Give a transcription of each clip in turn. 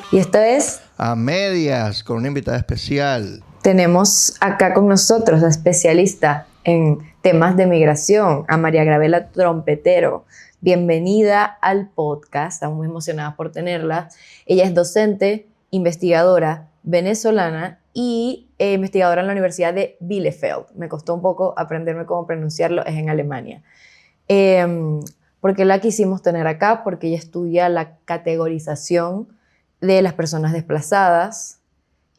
Y esto es, A medias, con una invitada especial. tenemos acá con nosotros a especialista en temas de migración, a María Gravela Trompetero. Bienvenida al podcast, estamos muy emocionadas por tenerla. Ella es docente, investigadora venezolana y investigadora en la Universidad de Bielefeld. Me costó un poco aprenderme cómo pronunciarlo, es en Alemania. Eh, ¿Por qué la quisimos tener acá? Porque ella estudia la categorización de las personas desplazadas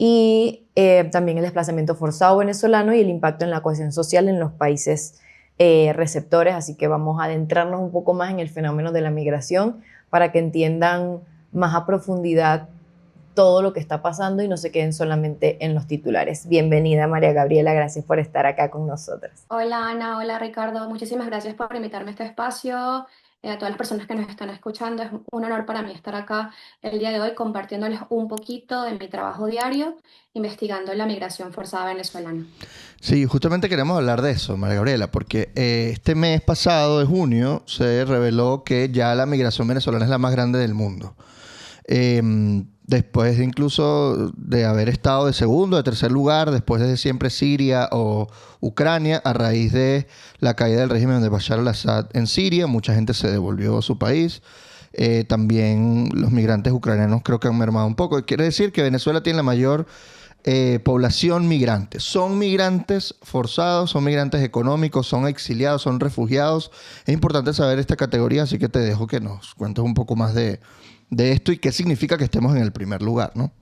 y también el desplazamiento forzado venezolano y el impacto en la cohesión social en los países receptores. Así que vamos a adentrarnos un poco más en el fenómeno de la migración para que entiendan más a profundidad todo lo que está pasando y no se queden solamente en los titulares. Bienvenida María Gabriela, gracias por estar acá con nosotros. Hola Ana, hola Ricardo, muchísimas gracias por invitarme a este espacio. A todas las personas que nos están escuchando, es un honor para mí estar acá el día de hoy compartiéndoles un poquito de mi trabajo diario investigando la migración forzada venezolana. Sí, justamente queremos hablar de eso, María Gabriela, porque este mes pasado, de junio, se reveló que ya la migración venezolana es la más grande del mundo. Después incluso de haber estado de segundo, de tercer lugar, después de siempre Siria o Ucrania, a raíz de la caída del régimen de Bashar al-Assad en Siria, mucha gente se devolvió a su país. También los migrantes ucranianos creo que han mermado un poco. Quiere decir que Venezuela tiene la mayor población migrante. Son migrantes forzados, son migrantes económicos, son exiliados, son refugiados. Es importante saber esta categoría, así que te dejo que nos cuentes un poco más de esto y qué significa que estemos en el primer lugar, ¿no?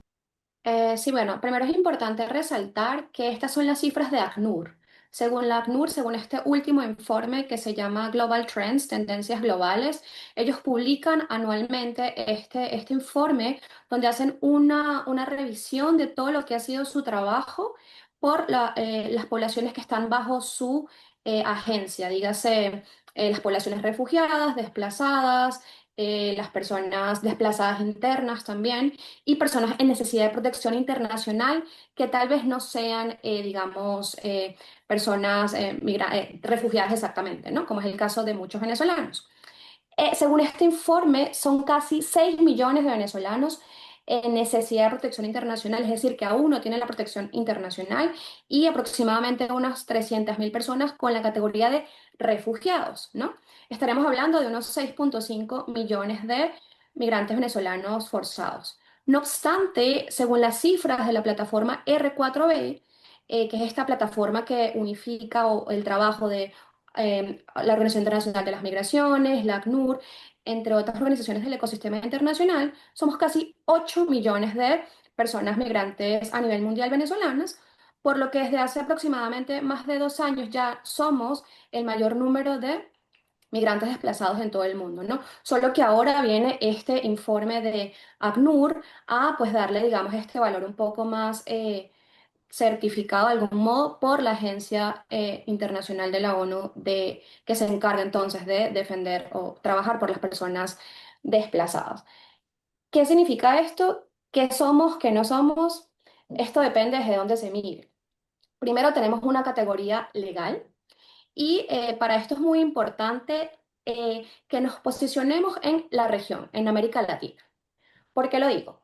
Sí, bueno, primero es importante resaltar que estas son las cifras de ACNUR. Según la ACNUR, según este último informe que se llama Global Trends, Tendencias Globales, ellos publican anualmente este informe donde hacen una revisión de todo lo que ha sido su trabajo por las poblaciones que están bajo su agencia, dígase las poblaciones refugiadas, desplazadas, las personas desplazadas internas también y personas en necesidad de protección internacional que tal vez no sean, digamos, personas refugiadas exactamente, ¿no? Como es el caso de muchos venezolanos. Según este informe, son casi 6 millones de venezolanos en necesidad de protección internacional, es decir, que aún no tienen la protección internacional y aproximadamente unas 300.000 personas con la categoría de refugiados, ¿no? Estaremos hablando de unos 6,5 millones de migrantes venezolanos forzados. No obstante, según las cifras de la plataforma R4B, que es esta plataforma que unifica el trabajo de la Organización Internacional de las Migraciones, la ACNUR, entre otras organizaciones del ecosistema internacional, somos casi 8 millones de personas migrantes a nivel mundial venezolanas, por lo que desde hace aproximadamente más de 2 años ya somos el mayor número de migrantes desplazados en todo el mundo, ¿no? Solo que ahora viene este informe de ACNUR a pues darle, digamos, este valor un poco más certificado de algún modo por la Agencia Internacional de la ONU que se encarga entonces de defender o trabajar por las personas desplazadas. ¿Qué significa esto? ¿Qué somos? ¿Qué no somos? Esto depende de dónde se mire. Primero tenemos una categoría legal y para esto es muy importante que nos posicionemos en la región, en América Latina. ¿Por qué lo digo?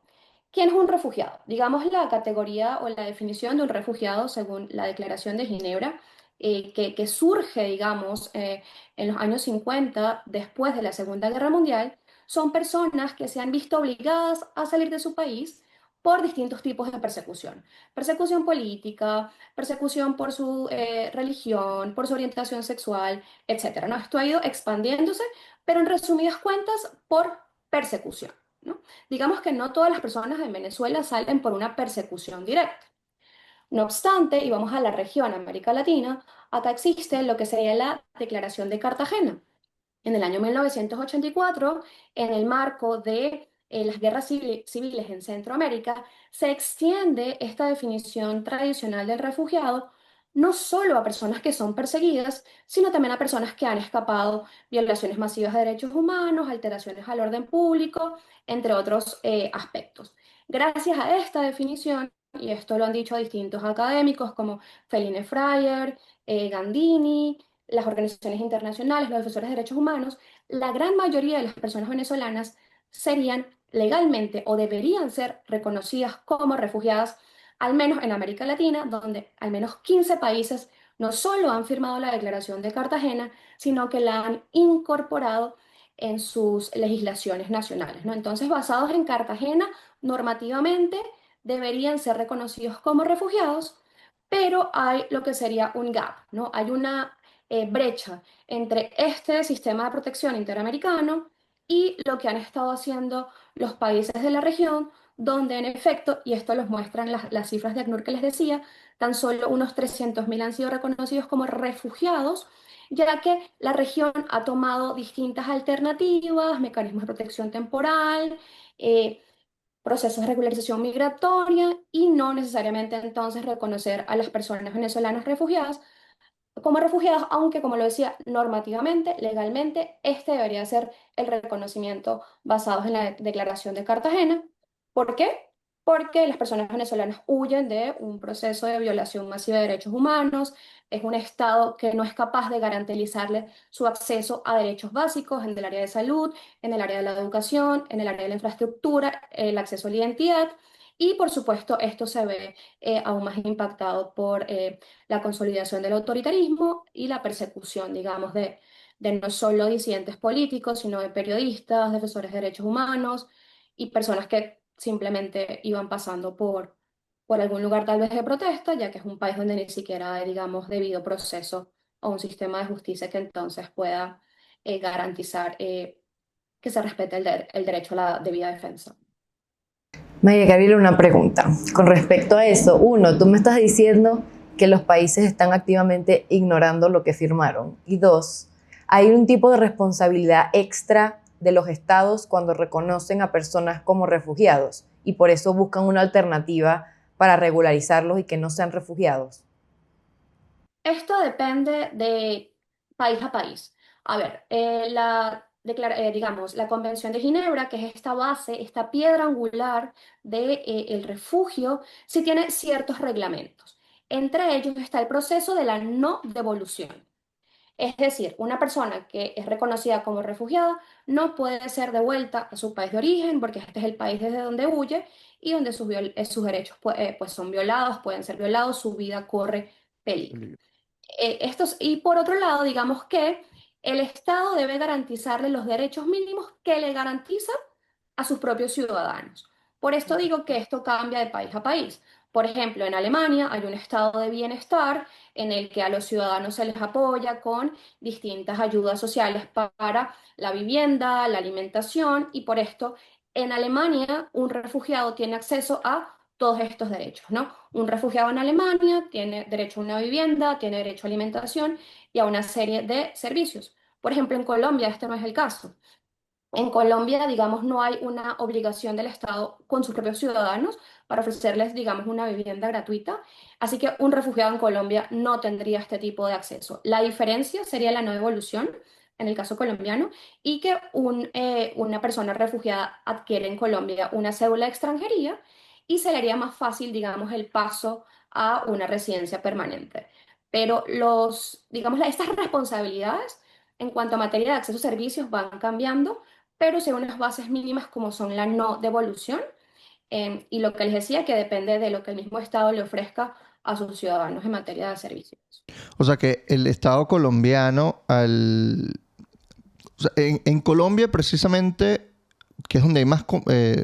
¿Quién es un refugiado? Digamos la categoría o la definición de un refugiado según la Declaración de Ginebra, que surge, digamos, en los años 50, después de la Segunda Guerra Mundial, son personas que se han visto obligadas a salir de su país por distintos tipos de persecución. Persecución política, persecución por su religión, por su orientación sexual, etcétera, ¿no? Esto ha ido expandiéndose, pero en resumidas cuentas, por persecución, ¿no? Digamos que no todas las personas en Venezuela salen por una persecución directa. No obstante, y vamos a la región América Latina, acá existe lo que sería la Declaración de Cartagena. En el año 1984, en el marco de las guerras civiles en Centroamérica, se extiende esta definición tradicional del refugiado no solo a personas que son perseguidas, sino también a personas que han escapado violaciones masivas de derechos humanos, alteraciones al orden público, entre otros aspectos. Gracias a esta definición, y esto lo han dicho distintos académicos como Feline Freyer, Gandini, las organizaciones internacionales, los defensores de derechos humanos, la gran mayoría de las personas venezolanas serían legalmente o deberían ser reconocidas como refugiadas, al menos en América Latina, donde al menos 15 países no solo han firmado la Declaración de Cartagena, sino que la han incorporado en sus legislaciones nacionales, ¿no? Entonces, basados en Cartagena, normativamente deberían ser reconocidos como refugiados, pero hay lo que sería un gap, ¿no? Hay una brecha entre este sistema de protección interamericano y lo que han estado haciendo los países de la región, donde en efecto, y esto los muestran las cifras de ACNUR que les decía, tan solo unos 300.000 han sido reconocidos como refugiados, ya que la región ha tomado distintas alternativas, mecanismos de protección temporal, eh, procesos de regularización migratoria y no necesariamente entonces reconocer a las personas venezolanas refugiadas como refugiadas, aunque como lo decía, normativamente, legalmente, este debería ser el reconocimiento basado en la Declaración de Cartagena. ¿Por qué? Porque las personas venezolanas huyen de un proceso de violación masiva de derechos humanos, es un Estado que no es capaz de garantizarle su acceso a derechos básicos en el área de salud, en el área de la educación, en el área de la infraestructura, el acceso a la identidad. Y por supuesto, esto se ve aún más impactado por la consolidación del autoritarismo y la persecución, digamos, de no solo disidentes políticos, sino de periodistas, defensores de derechos humanos y personas que simplemente iban pasando por algún lugar tal vez de protesta, ya que es un país donde ni siquiera hay, digamos, debido proceso o un sistema de justicia que entonces pueda garantizar que se respete el derecho a la debida defensa. María Gabriela, una pregunta. Con respecto a eso, uno, tú me estás diciendo que los países están activamente ignorando lo que firmaron. Y dos, hay un tipo de responsabilidad extra de los estados cuando reconocen a personas como refugiados y por eso buscan una alternativa para regularizarlos y que no sean refugiados. Esto depende de país a país. A ver, digamos, la Convención de Ginebra, que es esta base, esta piedra angular del refugio, sí tiene ciertos reglamentos. Entre ellos está el proceso de la no devolución. Es decir, una persona que es reconocida como refugiada no puede ser devuelta a su país de origen porque este es el país desde donde huye y donde sus derechos pues son violados, pueden ser violados, su vida corre peligro. Y por otro lado, digamos que el Estado debe garantizarle los derechos mínimos que le garantiza a sus propios ciudadanos. Por esto digo que esto cambia de país a país. Por ejemplo, en Alemania hay un estado de bienestar en el que a los ciudadanos se les apoya con distintas ayudas sociales para la vivienda, la alimentación, y por esto en Alemania un refugiado tiene acceso a todos estos derechos, ¿no? Un refugiado en Alemania tiene derecho a una vivienda, tiene derecho a alimentación y a una serie de servicios. Por ejemplo, en Colombia este no es el caso. En Colombia, digamos, no hay una obligación del Estado con sus propios ciudadanos para ofrecerles, digamos, una vivienda gratuita. Así que un refugiado en Colombia no tendría este tipo de acceso. La diferencia sería la no devolución, en el caso colombiano, y que una persona refugiada adquiere en Colombia una cédula de extranjería y se le haría más fácil, digamos, el paso a una residencia permanente. Pero digamos, estas responsabilidades en cuanto a materia de acceso a servicios van cambiando, pero según unas bases mínimas como son la no devolución y lo que les decía que depende de lo que el mismo Estado le ofrezca a sus ciudadanos en materia de servicios. O sea que el Estado colombiano, o sea, en Colombia precisamente, que es donde hay más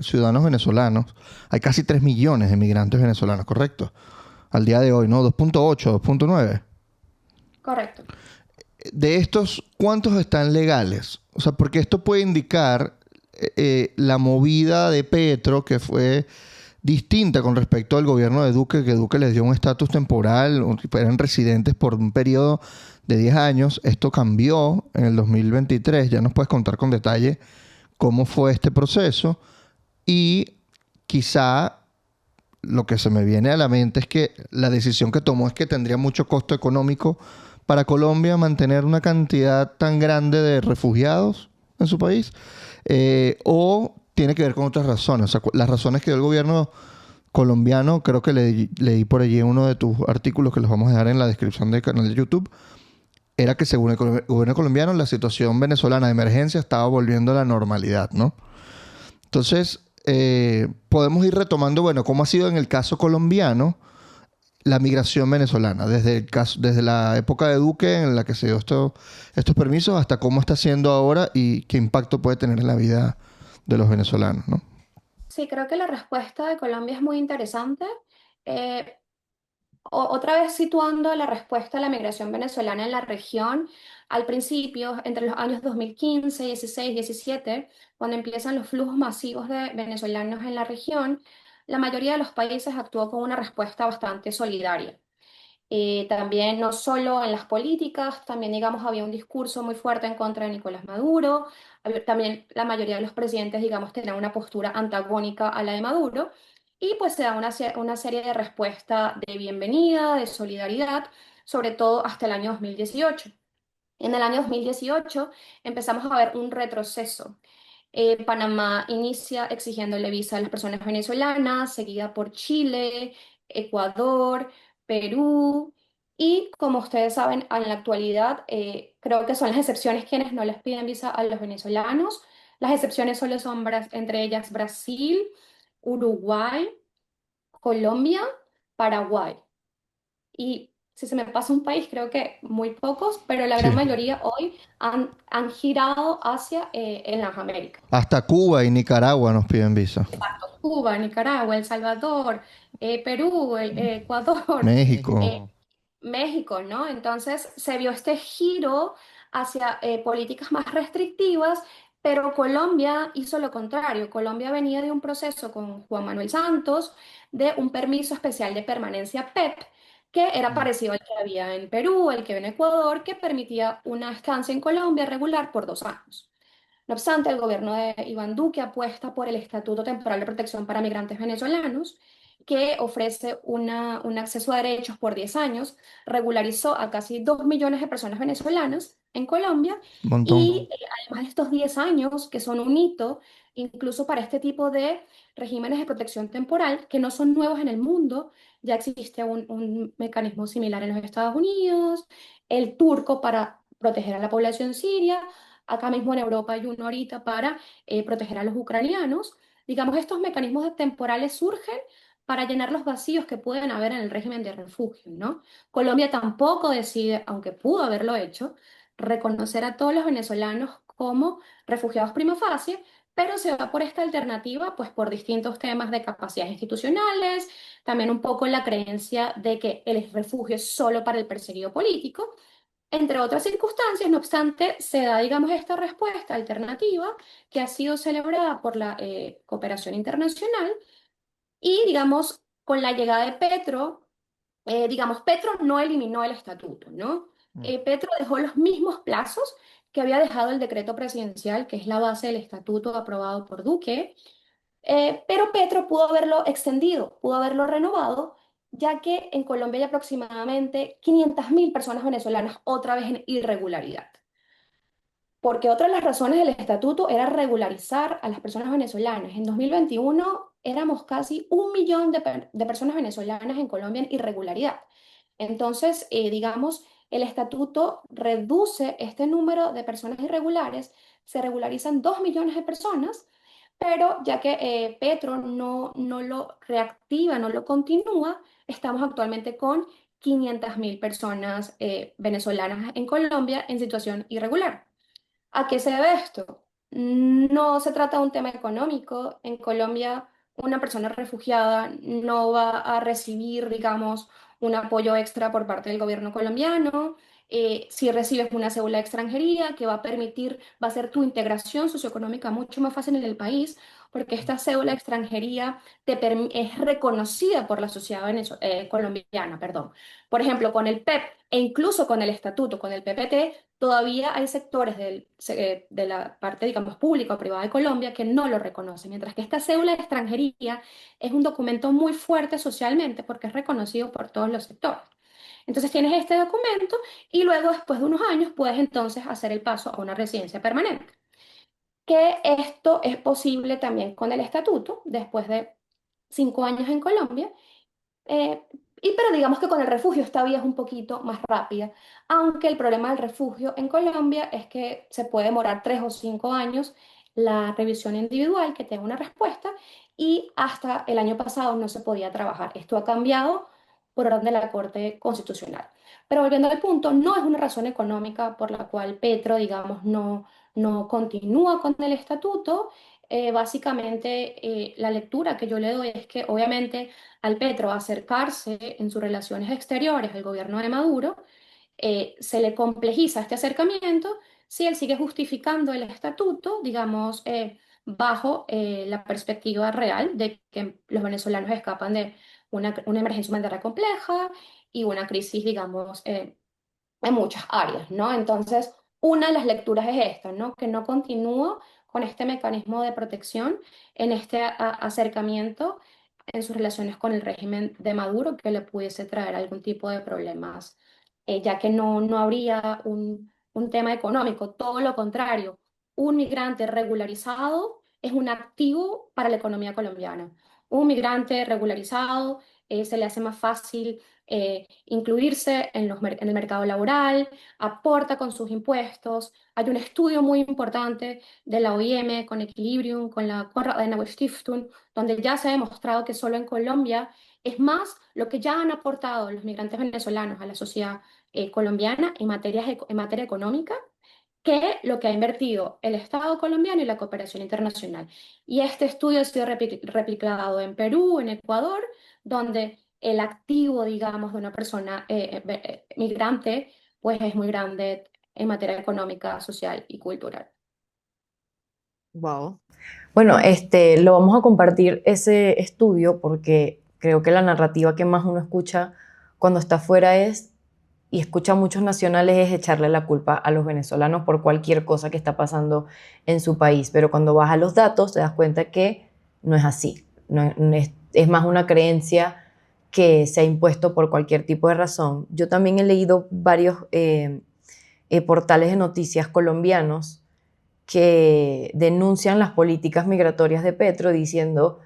ciudadanos venezolanos, hay casi 3 millones de migrantes venezolanos, ¿correcto? Al día de hoy, ¿no? 2.8, 2.9. Correcto. De estos, ¿cuántos están legales? O sea, porque esto puede indicar la movida de Petro, que fue distinta con respecto al gobierno de Duque, que Duque les dio un estatus temporal, eran residentes por un periodo de 10 años. Esto cambió en el 2023. Ya nos puedes contar con detalle cómo fue este proceso. Y quizá lo que se me viene a la mente es que la decisión que tomó es que tendría mucho costo económico para Colombia mantener una cantidad tan grande de refugiados en su país, o tiene que ver con otras razones. O sea, las razones que dio el gobierno colombiano, creo que leí por allí uno de tus artículos que los vamos a dejar en la descripción del canal de YouTube, era que según el gobierno colombiano la situación venezolana de emergencia estaba volviendo a la normalidad, ¿no? Entonces, podemos ir retomando, bueno, cómo ha sido en el caso colombiano la migración venezolana, desde el caso, desde la época de Duque en la que se dio estos permisos hasta cómo está siendo ahora y qué impacto puede tener en la vida de los venezolanos, ¿no? Sí, creo que la respuesta de Colombia es muy interesante. Eh, Otra vez situando la respuesta a la migración venezolana en la región, al principio, entre los años 2015, 16, 17, cuando empiezan los flujos masivos de venezolanos en la región, la mayoría de los países actuó con una respuesta bastante solidaria. También no solo en las políticas, también digamos había un discurso muy fuerte en contra de Nicolás Maduro, también la mayoría de los presidentes digamos tenían una postura antagónica a la de Maduro y pues se da una serie de respuestas de bienvenida, de solidaridad, sobre todo hasta el año 2018. En el año 2018 empezamos a ver un retroceso. Panamá inicia exigiéndole visa a las personas venezolanas, seguida por Chile, Ecuador, Perú y como ustedes saben, en la actualidad creo que son las excepciones quienes no les piden visa a los venezolanos. Las excepciones solo son entre ellas Brasil, Uruguay, Colombia, Paraguay. Y si se me pasa un país, creo que muy pocos, pero la gran Sí. mayoría hoy han girado hacia en las Américas. Hasta Cuba y Nicaragua nos piden visa. Cuba, Nicaragua, El Salvador, Perú, Ecuador, México. eh, México, ¿no? Entonces se vio este giro hacia políticas más restrictivas, pero Colombia hizo lo contrario. Colombia venía de un proceso con Juan Manuel Santos de un permiso especial de permanencia PEP, que era parecido al que había en Perú, el que había en Ecuador, que permitía una estancia en Colombia regular por 2 años. No obstante, el gobierno de Iván Duque apuesta por el Estatuto Temporal de Protección para Migrantes Venezolanos, que ofrece un acceso a derechos por 10 años, regularizó a casi 2 millones de personas venezolanas en Colombia Un montón. y además de estos 10 años, que son un hito, incluso para este tipo de regímenes de protección temporal, que no son nuevos en el mundo, ya existe un mecanismo similar en los Estados Unidos, el turco para proteger a la población siria. Acá mismo en Europa hay uno ahorita para proteger a los ucranianos. Digamos, estos mecanismos temporales surgen para llenar los vacíos que pueden haber en el régimen de refugio, ¿no? Colombia tampoco decide, aunque pudo haberlo hecho, reconocer a todos los venezolanos como refugiados prima facie, pero se va por esta alternativa, pues por distintos temas de capacidades institucionales, también un poco la creencia de que el refugio es solo para el perseguido político, entre otras circunstancias. No obstante, se da, digamos, esta respuesta alternativa que ha sido celebrada por la cooperación internacional y, digamos, con la llegada de Petro, digamos, Petro no eliminó el estatuto, ¿no? Petro dejó los mismos plazos que había dejado el decreto presidencial, que es la base del estatuto aprobado por Duque, pero Petro pudo haberlo extendido, pudo haberlo renovado, ya que en Colombia hay aproximadamente 500.000 personas venezolanas otra vez en irregularidad. Porque otra de las razones del estatuto era regularizar a las personas venezolanas. En 2021 éramos casi 1 millón de personas venezolanas en Colombia en irregularidad. Entonces, digamos, el estatuto reduce este número de personas irregulares, se regularizan 2 millones de personas, pero ya que Petro no lo reactiva, no lo continúa, estamos actualmente con 500.000 personas venezolanas en Colombia en situación irregular. ¿A qué se debe esto? No se trata de un tema económico. En Colombia, una persona refugiada no va a recibir, digamos, un apoyo extra por parte del gobierno colombiano. Si recibes una cédula de extranjería que va a permitir, va a ser tu integración socioeconómica mucho más fácil en el país, porque esta cédula de extranjería es reconocida por la sociedad colombiana, perdón. Por ejemplo, con el PEP e incluso con el estatuto, con el PPT, todavía hay sectores de la parte, digamos, pública o privada de Colombia que no lo reconocen, mientras que esta cédula de extranjería es un documento muy fuerte socialmente porque es reconocido por todos los sectores. Entonces tienes este documento y luego, después de unos años, puedes entonces hacer el paso a una residencia permanente. Que esto es posible también con el estatuto, después de 5 años en Colombia, eh, pero digamos que con el refugio esta vía es un poquito más rápida, aunque el problema del refugio en Colombia es que se puede demorar 3 o 5 años la revisión individual que tenga una respuesta y hasta el año pasado no se podía trabajar. Esto ha cambiado por orden de la Corte Constitucional. Pero volviendo al punto, no es una razón económica por la cual Petro, digamos, no continúa con el estatuto. Básicamente, la lectura que yo le doy es que obviamente al Petro acercarse en sus relaciones exteriores al gobierno de Maduro, se le complejiza este acercamiento si él sigue justificando el estatuto, digamos, bajo la perspectiva real de que los venezolanos escapan de una emergencia humanitaria compleja y una crisis, digamos, en muchas áreas, ¿no? Entonces, una de las lecturas es esta, ¿no? Que no continúa con este mecanismo de protección en este acercamiento en sus relaciones con el régimen de Maduro que le pudiese traer algún tipo de problemas, ya que no habría un tema económico, todo lo contrario, un migrante regularizado es un activo para la economía colombiana. Un migrante regularizado se le hace más fácil incluirse en el mercado laboral, aporta con sus impuestos. Hay un estudio muy importante de la OIM con Equilibrium, con la Konrad Adenauer Stiftung, donde ya se ha demostrado que solo en Colombia es más lo que ya han aportado los migrantes venezolanos a la sociedad colombiana en materia económica que lo que ha invertido el Estado colombiano y la cooperación internacional. Y este estudio ha sido replicado en Perú, en Ecuador, donde el activo, digamos, de una persona migrante, pues es muy grande en materia económica, social y cultural. Wow. Bueno, lo vamos a compartir ese estudio porque creo que la narrativa que más uno escucha cuando está afuera es, y escucha a muchos nacionales, es echarle la culpa a los venezolanos por cualquier cosa que está pasando en su país. Pero cuando vas a los datos te das cuenta que no es así. No es más una creencia que se ha impuesto por cualquier tipo de razón. Yo también he leído varios portales de noticias colombianos que denuncian las políticas migratorias de Petro diciendo,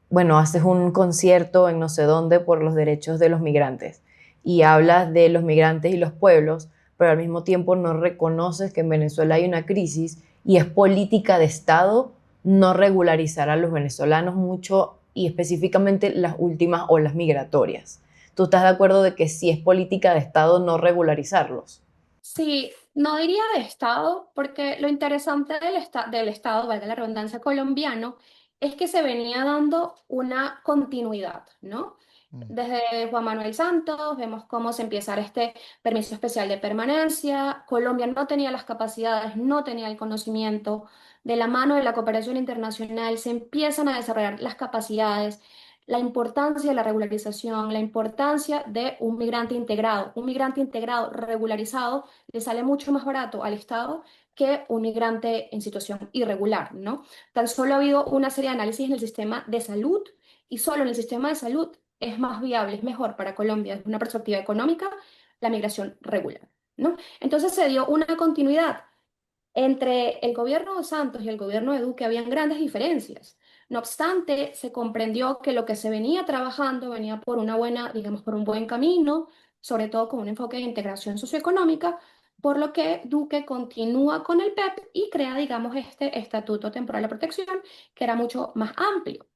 bueno, haces un concierto en no sé dónde por los derechos de los migrantes y hablas de los migrantes y los pueblos, pero al mismo tiempo no reconoces que en Venezuela hay una crisis y es política de Estado no regularizar a los venezolanos mucho y específicamente las últimas olas migratorias. ¿Tú estás de acuerdo de que sí es política de Estado no regularizarlos? Sí, no diría de Estado, porque lo interesante del Estado, valga la redundancia, colombiano, es que se venía dando una continuidad, ¿no? Mm. Desde Juan Manuel Santos vemos cómo se empieza a dar este permiso especial de permanencia. Colombia no tenía las capacidades, no tenía el conocimiento. De la mano de la cooperación internacional se empiezan a desarrollar las capacidades, la importancia de la regularización, la importancia de un migrante integrado. Un migrante integrado regularizado le sale mucho más barato al Estado que un migrante en situación irregular, ¿no? Tan solo ha habido una serie de análisis en el sistema de salud y solo en el sistema de salud es más viable, es mejor para Colombia desde una perspectiva económica la migración regular, ¿no? Entonces se dio una continuidad. Entre el gobierno de Santos y el gobierno de Duque habían grandes diferencias. No obstante, se comprendió que lo que se venía trabajando venía por una buena, digamos, por un buen camino, sobre todo con un enfoque de integración socioeconómica, por lo que Duque continúa con el PEP y crea, digamos, este Estatuto Temporal de Protección, que era mucho más amplio.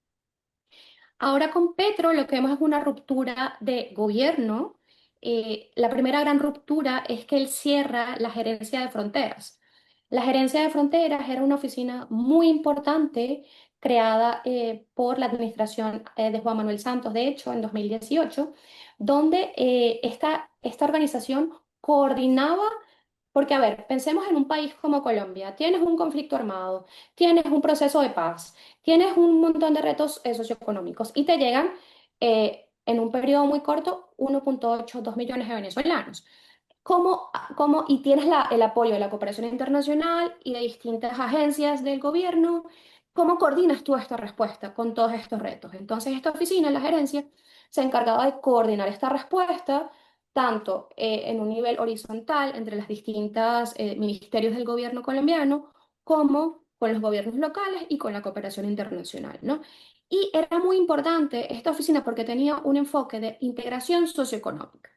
Ahora con Petro lo que vemos es una ruptura de gobierno. La primera gran ruptura es que él cierra la gerencia de fronteras. La gerencia de fronteras era una oficina muy importante creada por la administración de Juan Manuel Santos, de hecho, en 2018, donde esta organización coordinaba porque, a ver, pensemos en un país como Colombia. Tienes un conflicto armado, tienes un proceso de paz, tienes un montón de retos socioeconómicos y te llegan en un periodo muy corto 1,8, 2 millones de venezolanos. Y tienes el apoyo de la cooperación internacional y de distintas agencias del gobierno? ¿Cómo coordinas tú esta respuesta con todos estos retos? Entonces, esta oficina, la gerencia, se encargaba de coordinar esta respuesta tanto en un nivel horizontal entre las distintas ministerios del gobierno colombiano, como con los gobiernos locales y con la cooperación internacional, ¿no? Y era muy importante esta oficina porque tenía un enfoque de integración socioeconómica.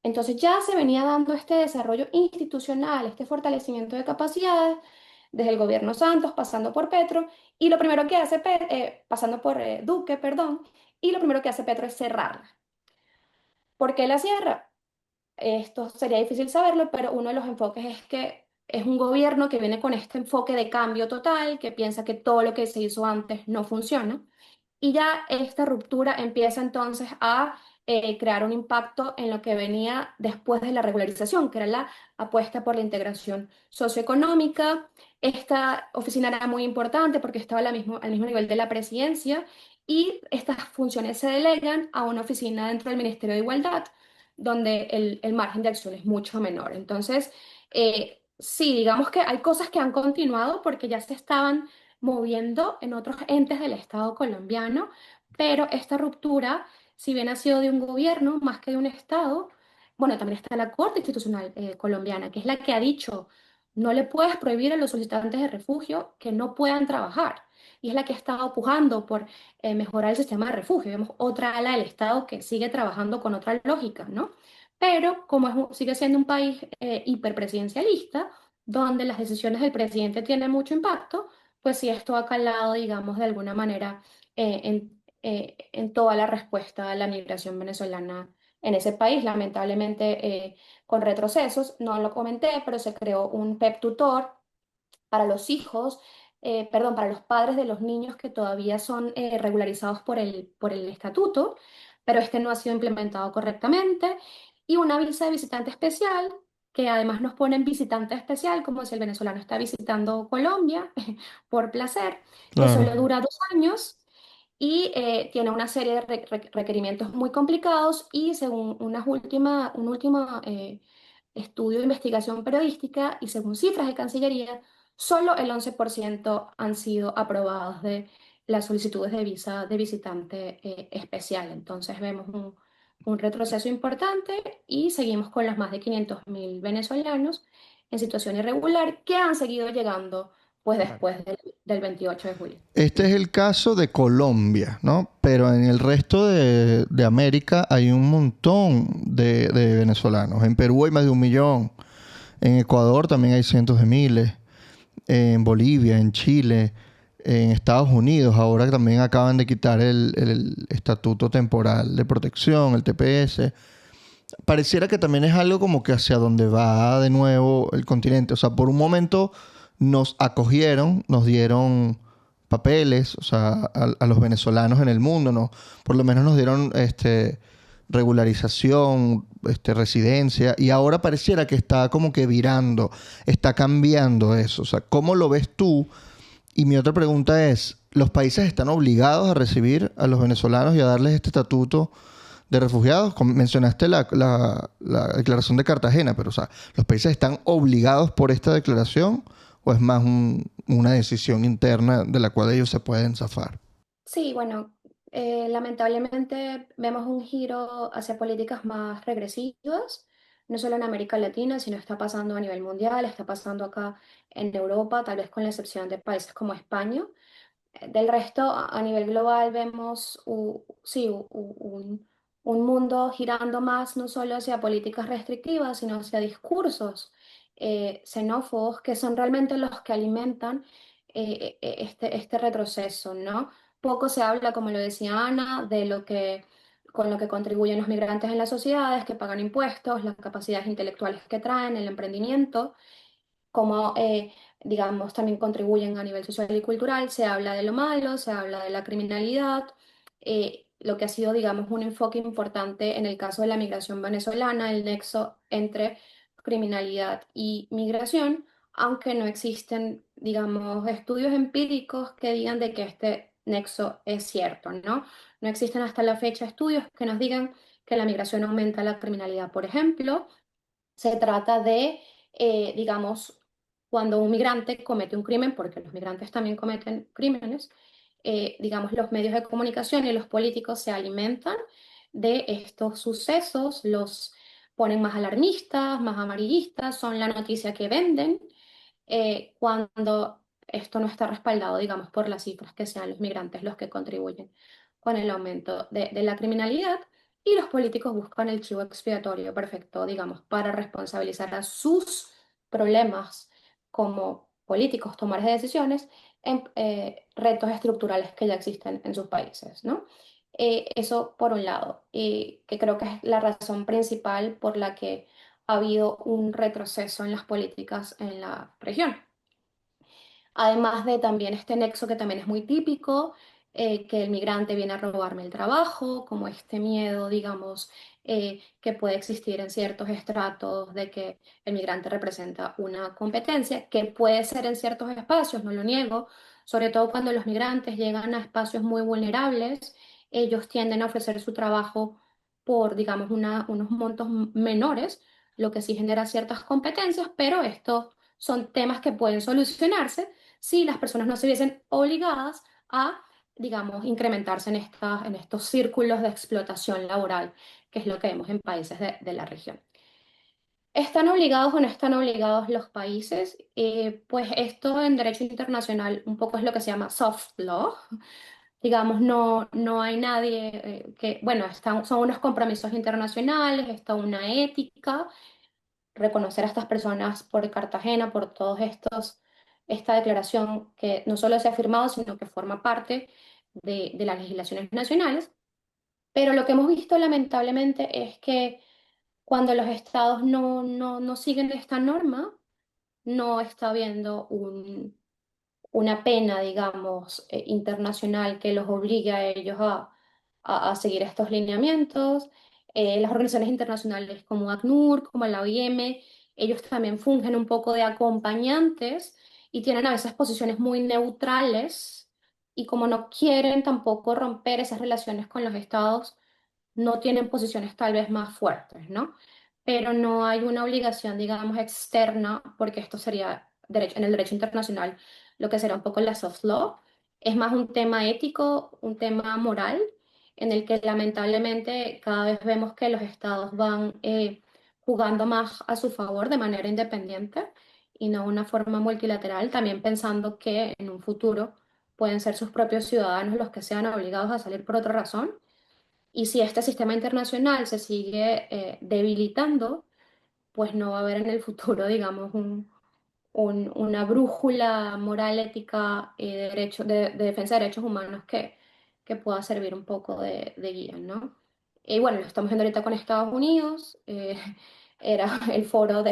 Entonces ya se venía dando este desarrollo institucional, este fortalecimiento de capacidades, desde el gobierno Santos, pasando por Petro, y lo primero que hace, pasando por Duque, perdón, y lo primero que hace Petro es cerrarla. ¿Por qué la cierra? Esto sería difícil saberlo, pero uno de los enfoques es que es un gobierno que viene con este enfoque de cambio total, que piensa que todo lo que se hizo antes no funciona. Y ya esta ruptura empieza entonces a crear un impacto en lo que venía después de la regularización, que era la apuesta por la integración socioeconómica. Esta oficina era muy importante porque estaba al mismo nivel de la presidencia y estas funciones se delegan a una oficina dentro del Ministerio de Igualdad, donde el margen de acción es mucho menor. Entonces, sí, digamos que hay cosas que han continuado porque ya se estaban moviendo en otros entes del Estado colombiano, pero esta ruptura, si bien ha sido de un gobierno más que de un Estado, bueno, también está la Corte Institucional colombiana, que es la que ha dicho, no le puedes prohibir a los solicitantes de refugio que no puedan trabajar. Y es la que ha estado pujando por mejorar el sistema de refugio. Vemos otra ala del Estado que sigue trabajando con otra lógica, ¿no? Pero como sigue siendo un país hiperpresidencialista, donde las decisiones del presidente tienen mucho impacto, pues sí, esto ha calado, digamos, de alguna manera en toda la respuesta a la migración venezolana en ese país, lamentablemente con retrocesos. No lo comenté, pero se creó un PEP tutor para los hijos, perdón, para los padres de los niños que todavía son regularizados por el estatuto, pero este no ha sido implementado correctamente, y una visa de visitante especial, que además nos ponen visitante especial, como si el venezolano está visitando Colombia por placer, que Claro. solo dura 2 años. Y tiene una serie de requerimientos muy complicados y según un último estudio de investigación periodística y según cifras de Cancillería, solo el 11% han sido aprobados de las solicitudes de visa de visitante especial. Entonces vemos un retroceso importante y seguimos con los más de 500.000 venezolanos en situación irregular que han seguido llegando pues después del 28 de julio. Este es el caso de Colombia, ¿no? Pero en el resto de América hay un montón de venezolanos. En Perú hay más de 1 millón. En Ecuador también hay cientos de miles. En Bolivia, en Chile, en Estados Unidos. Ahora también acaban de quitar el estatuto temporal de protección, el TPS. Pareciera que también es algo como que hacia donde va de nuevo el continente. O sea, por un momento nos acogieron, nos dieron papeles, o sea, a los venezolanos en el mundo, ¿no? Por lo menos nos dieron regularización, residencia, y ahora pareciera que está como que virando, está cambiando eso. O sea, ¿cómo lo ves tú? Y mi otra pregunta es, ¿los países están obligados a recibir a los venezolanos y a darles este estatuto de refugiados? Mencionaste la declaración de Cartagena, pero o sea, ¿los países están obligados por esta declaración o es más una decisión interna de la cual ellos se pueden zafar? Sí, bueno, lamentablemente vemos un giro hacia políticas más regresivas, no solo en América Latina, sino está pasando a nivel mundial, está pasando acá en Europa, tal vez con la excepción de países como España. Del resto, a nivel global, vemos sí, un mundo girando más no solo hacia políticas restrictivas, sino hacia discursos xenófobos que son realmente los que alimentan este retroceso, ¿no? Poco se habla, como lo decía Ana, de con lo que contribuyen los migrantes en las sociedades, que pagan impuestos, las capacidades intelectuales que traen, el emprendimiento cómo, digamos, también contribuyen a nivel social y cultural. Se habla de lo malo, se habla de la criminalidad, lo que ha sido, digamos, un enfoque importante en el caso de la migración venezolana, el nexo entre criminalidad y migración, aunque no existen, digamos, estudios empíricos que digan de que este nexo es cierto, ¿no? No existen hasta la fecha estudios que nos digan que la migración aumenta la criminalidad. Por ejemplo, se trata de, digamos, cuando un migrante comete un crimen, porque los migrantes también cometen crímenes, digamos, los medios de comunicación y los políticos se alimentan de estos sucesos, los ponen más alarmistas, más amarillistas, son la noticia que venden, cuando esto no está respaldado, digamos, por las cifras que sean los migrantes los que contribuyen con el aumento de la criminalidad y los políticos buscan el chivo expiatorio perfecto, digamos, para responsabilizar a sus problemas como políticos tomar decisiones en retos estructurales que ya existen en sus países, ¿no? Eso por un lado, que creo que es la razón principal por la que ha habido un retroceso en las políticas en la región. Además de también este nexo que también es muy típico, que el migrante viene a robarme el trabajo, como este miedo, digamos, que puede existir en ciertos estratos de que el migrante representa una competencia, que puede ser en ciertos espacios, no lo niego, sobre todo cuando los migrantes llegan a espacios muy vulnerables, ellos tienden a ofrecer su trabajo por, digamos, unos montos menores, lo que sí genera ciertas competencias, pero estos son temas que pueden solucionarse si las personas no se viesen obligadas a, digamos, incrementarse en estos círculos de explotación laboral, que es lo que vemos en países de la región. ¿Están obligados o no están obligados los países? Pues esto en derecho internacional un poco es lo que se llama soft law. Digamos, no hay nadie bueno, son unos compromisos internacionales, está una ética, reconocer a estas personas por Cartagena, por todos esta declaración que no solo se ha firmado, sino que forma parte de las legislaciones nacionales. Pero lo que hemos visto lamentablemente es que cuando los estados no siguen esta norma, no está habiendo una pena, digamos, internacional que los obligue a ellos a seguir estos lineamientos. Las organizaciones internacionales como ACNUR, como la OIM, ellos también fungen un poco de acompañantes y tienen a veces posiciones muy neutrales y como no quieren tampoco romper esas relaciones con los estados, no tienen posiciones tal vez más fuertes, ¿no? Pero no hay una obligación, digamos, externa, porque esto sería en el derecho internacional lo que será un poco la soft law. Es más un tema ético, un tema moral, en el que lamentablemente cada vez vemos que los estados van jugando más a su favor de manera independiente y no una forma multilateral, también pensando que en un futuro pueden ser sus propios ciudadanos los que sean obligados a salir por otra razón y si este sistema internacional se sigue debilitando, pues no va a haber en el futuro, digamos, una brújula moral, ética y de defensa de derechos humanos que pueda servir un poco de guía, ¿no? Y bueno, lo estamos viendo ahorita con Estados Unidos, era el foro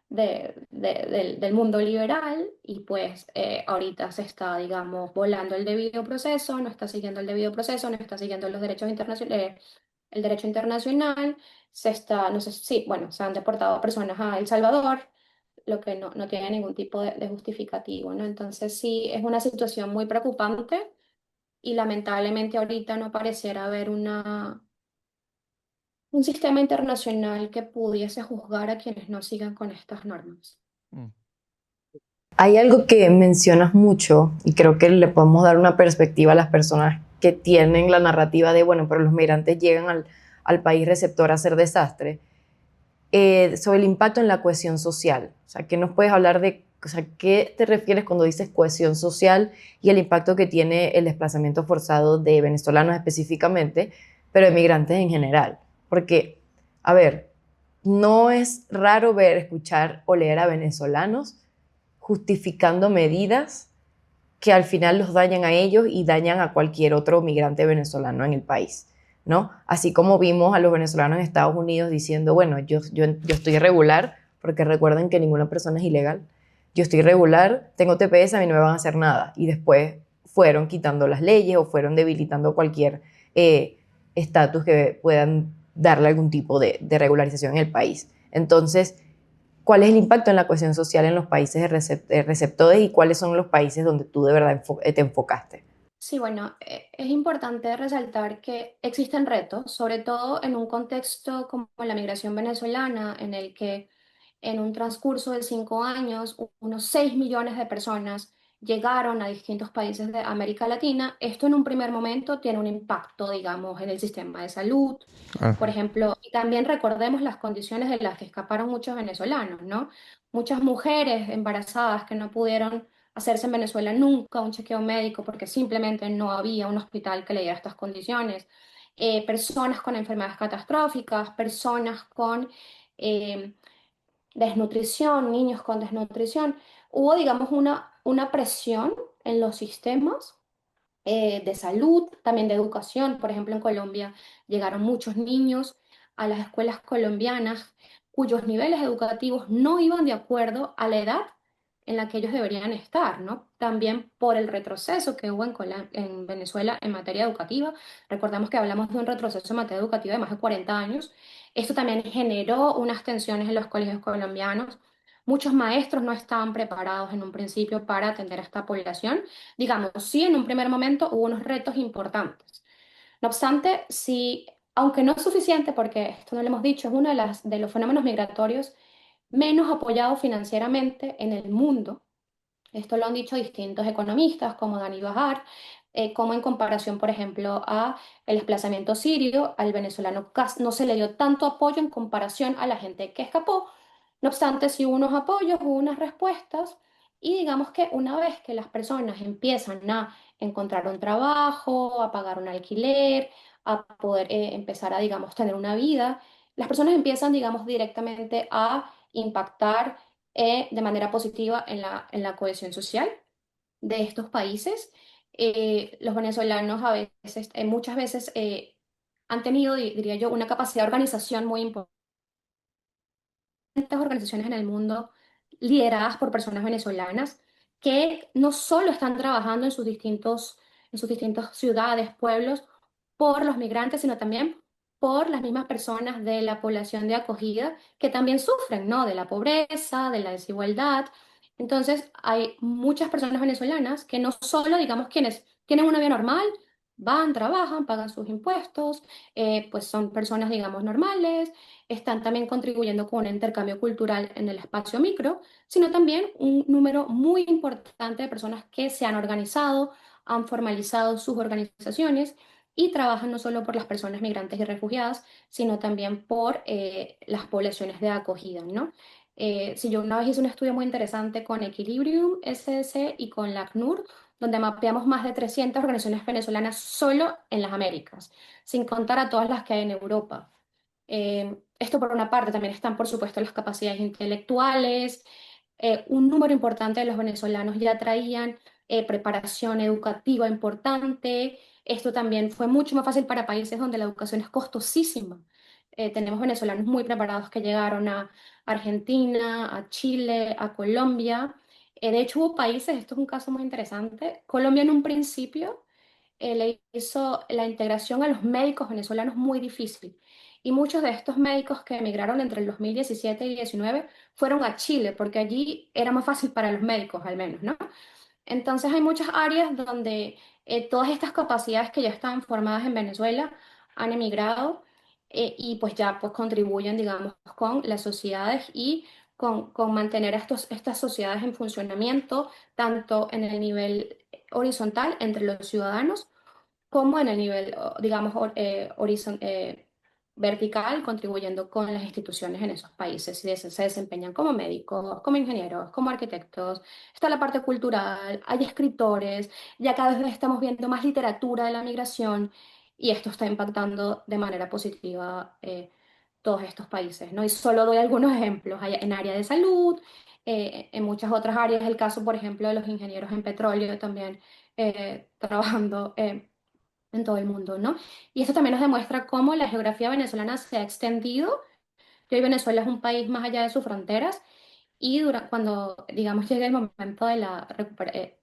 del mundo liberal y pues ahorita se está, digamos, volando el debido proceso, no está siguiendo el debido proceso, no está siguiendo los derechos internacionales, el derecho internacional, no sé, sí, bueno, se han deportado personas a El Salvador, lo que no tiene ningún tipo de justificativo, ¿no? Entonces sí, es una situación muy preocupante y lamentablemente ahorita no pareciera haber un sistema internacional que pudiese juzgar a quienes no sigan con estas normas. Mm. Hay algo que mencionas mucho y creo que le podemos dar una perspectiva a las personas que tienen la narrativa de, bueno, pero los migrantes llegan al país receptor a hacer desastre, sobre el impacto en la cohesión social. O sea, ¿qué nos puedes hablar de, o sea, qué te refieres cuando dices cohesión social y el impacto que tiene el desplazamiento forzado de venezolanos específicamente, pero de migrantes en general? Porque, a ver, no es raro ver, escuchar o leer a venezolanos justificando medidas que al final los dañan a ellos y dañan a cualquier otro migrante venezolano en el país, ¿no? Así como vimos a los venezolanos en Estados Unidos diciendo, bueno, yo estoy irregular, porque recuerden que ninguna persona es ilegal, yo estoy irregular, tengo TPS, a mí no me van a hacer nada. Y después fueron quitando las leyes o fueron debilitando cualquier estatus que puedan darle algún tipo de regularización en el país. Entonces, ¿cuál es el impacto en la cohesión social en los países receptores y cuáles son los países donde tú de verdad te enfocaste? Sí, bueno, es importante resaltar que existen retos, sobre todo en un contexto como la migración venezolana, en el que en un transcurso de 5 años, unos 6 millones de personas llegaron a distintos países de América Latina. Esto en un primer momento tiene un impacto, digamos, en el sistema de salud, Ah, por ejemplo, y también recordemos las condiciones de las que escaparon muchos venezolanos, ¿no? Muchas mujeres embarazadas que no pudieron hacerse en Venezuela nunca un chequeo médico porque simplemente no había un hospital que le diera estas condiciones. Personas con enfermedades catastróficas, personas con eh, desnutrición, niños con desnutrición. hubo, digamos, una presión en los sistemas de salud, también de educación. Por ejemplo, en Colombia llegaron muchos niños a las escuelas colombianas cuyos niveles educativos no iban de acuerdo a la edad en la que ellos deberían estar, ¿no? También por el retroceso que hubo en Venezuela en materia educativa. Recordamos que hablamos de un retroceso en materia educativa de más de 40 años. Esto también generó unas tensiones en los colegios colombianos. Muchos maestros no estaban preparados en un principio para atender a esta población. Digamos, sí, en un primer momento hubo unos retos importantes. No obstante, sí, aunque no es suficiente, porque esto no lo hemos dicho, es uno de los fenómenos migratorios menos apoyados financieramente en el mundo. Esto lo han dicho distintos economistas, como Dani Bahar, como en comparación, por ejemplo, a el desplazamiento sirio, al venezolano no se le dio tanto apoyo en comparación a la gente que escapó. No obstante, sí hubo unos apoyos, hubo unas respuestas, y digamos que una vez que las personas empiezan a encontrar un trabajo, a pagar un alquiler, a poder empezar a, digamos, tener una vida, las personas empiezan, digamos, directamente a impactar de manera positiva en la cohesión social de estos países. Los venezolanos a veces, muchas veces han tenido, diría yo, una capacidad de organización muy importante. Organizaciones en el mundo lideradas por personas venezolanas que no solo están trabajando en sus distintas ciudades, pueblos, por los migrantes, sino también por las mismas personas de la población de acogida que también sufren, ¿no? De la pobreza, de la desigualdad. Entonces, hay muchas personas venezolanas que no solo, digamos, quienes tienen una vida normal, van, trabajan, pagan sus impuestos, pues son personas, digamos, normales, están también contribuyendo con un intercambio cultural en el espacio micro, sino también un número muy importante de personas que se han organizado, han formalizado sus organizaciones y trabajan no solo por las personas migrantes y refugiadas, sino también por las poblaciones de acogida, ¿no? Si yo una vez hice un estudio muy interesante con Equilibrium SDC y con la ACNUR, donde mapeamos más de 300 organizaciones venezolanas solo en las Américas, sin contar a todas las que hay en Europa. Esto por una parte, también están por supuesto las capacidades intelectuales. Un número importante de los venezolanos ya traían preparación educativa importante. Esto también fue mucho más fácil para países donde la educación es costosísima. Tenemos venezolanos muy preparados que llegaron a Argentina, a Chile, a Colombia. De hecho, hubo países, esto es un caso muy interesante. Colombia en un principio le hizo la integración a los médicos venezolanos muy difícil. Y muchos de estos médicos que emigraron entre el 2017 y 2019 fueron a Chile, porque allí era más fácil para los médicos, al menos, ¿no? Entonces hay muchas áreas donde todas estas capacidades que ya estaban formadas en Venezuela han emigrado y pues ya pues contribuyen, digamos, con las sociedades y con mantener estas sociedades en funcionamiento, tanto en el nivel horizontal entre los ciudadanos, como en el nivel, digamos, vertical, contribuyendo con las instituciones en esos países. Se desempeñan como médicos, como ingenieros, como arquitectos. Está la parte cultural, hay escritores, ya cada vez estamos viendo más literatura de la migración y esto está impactando de manera positiva todos estos países, ¿no? Y solo doy algunos ejemplos. En área de salud, en muchas otras áreas, el caso, por ejemplo, de los ingenieros en petróleo también trabajando en todo el mundo, ¿no? Y esto también nos demuestra cómo la geografía venezolana se ha extendido, que hoy Venezuela es un país más allá de sus fronteras y cuando, digamos, llegue el momento de la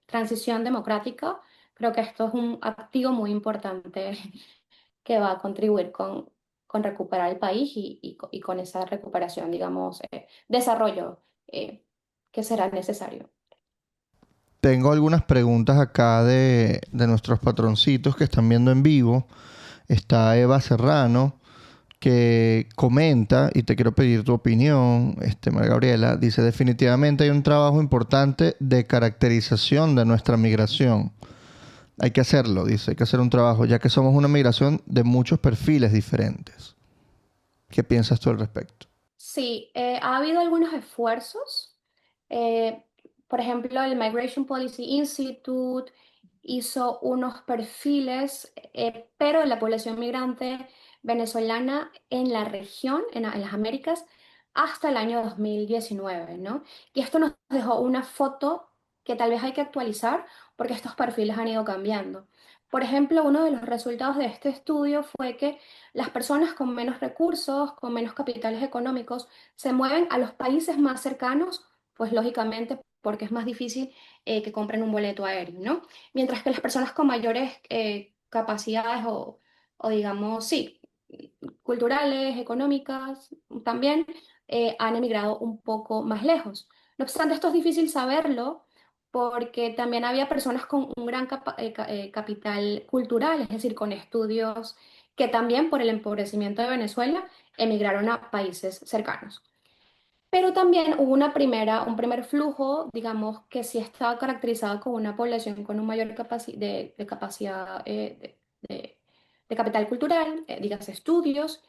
transición democrática, creo que esto es un activo muy importante que va a contribuir con recuperar el país y con esa recuperación, digamos, desarrollo que será necesario. Tengo algunas preguntas acá de nuestros patroncitos que están viendo en vivo. Está Eva Serrano, que comenta, y te quiero pedir tu opinión, María Gabriela, dice, definitivamente hay un trabajo importante de caracterización de nuestra migración. Hay que hacerlo, dice, hay que hacer un trabajo, ya que somos una migración de muchos perfiles diferentes. ¿Qué piensas tú al respecto? Sí, ha habido algunos esfuerzos. Eh, por ejemplo, el Migration Policy Institute hizo unos perfiles, pero de la población migrante venezolana en la región, en las Américas, hasta el año 2019, ¿no? Y esto nos dejó una foto que tal vez hay que actualizar porque estos perfiles han ido cambiando. Por ejemplo, uno de los resultados de este estudio fue que las personas con menos recursos, con menos capitales económicos, se mueven a los países más cercanos, pues lógicamente porque es más difícil que compren un boleto aéreo, ¿no? Mientras que las personas con mayores capacidades o digamos, sí, culturales, económicas, también han emigrado un poco más lejos. No obstante, esto es difícil saberlo porque también había personas con un gran capital cultural, es decir, con estudios que también por el empobrecimiento de Venezuela emigraron a países cercanos. Pero también hubo un primer flujo, digamos, que sí estaba caracterizado con una población con un mayor de capacidad de capital cultural, dígase estudios,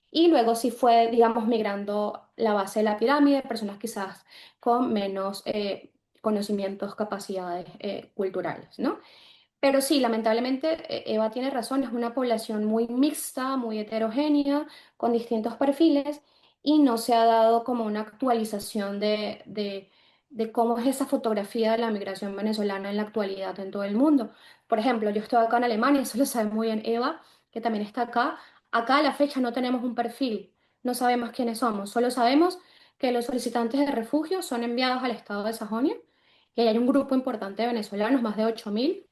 y luego sí fue, digamos, migrando la base de la pirámide, personas quizás con menos conocimientos, capacidades culturales, ¿no? Pero sí, lamentablemente Eva tiene razón, es una población muy mixta, muy heterogénea, con distintos perfiles y no se ha dado como una actualización de cómo es esa fotografía de la migración venezolana en la actualidad en todo el mundo. Por ejemplo, yo estoy acá en Alemania, eso lo sabe muy bien Eva, que también está acá. Acá a la fecha no tenemos un perfil, no sabemos quiénes somos, solo sabemos que los solicitantes de refugio son enviados al estado de Sajonia, que hay un grupo importante de venezolanos, más de 8.000,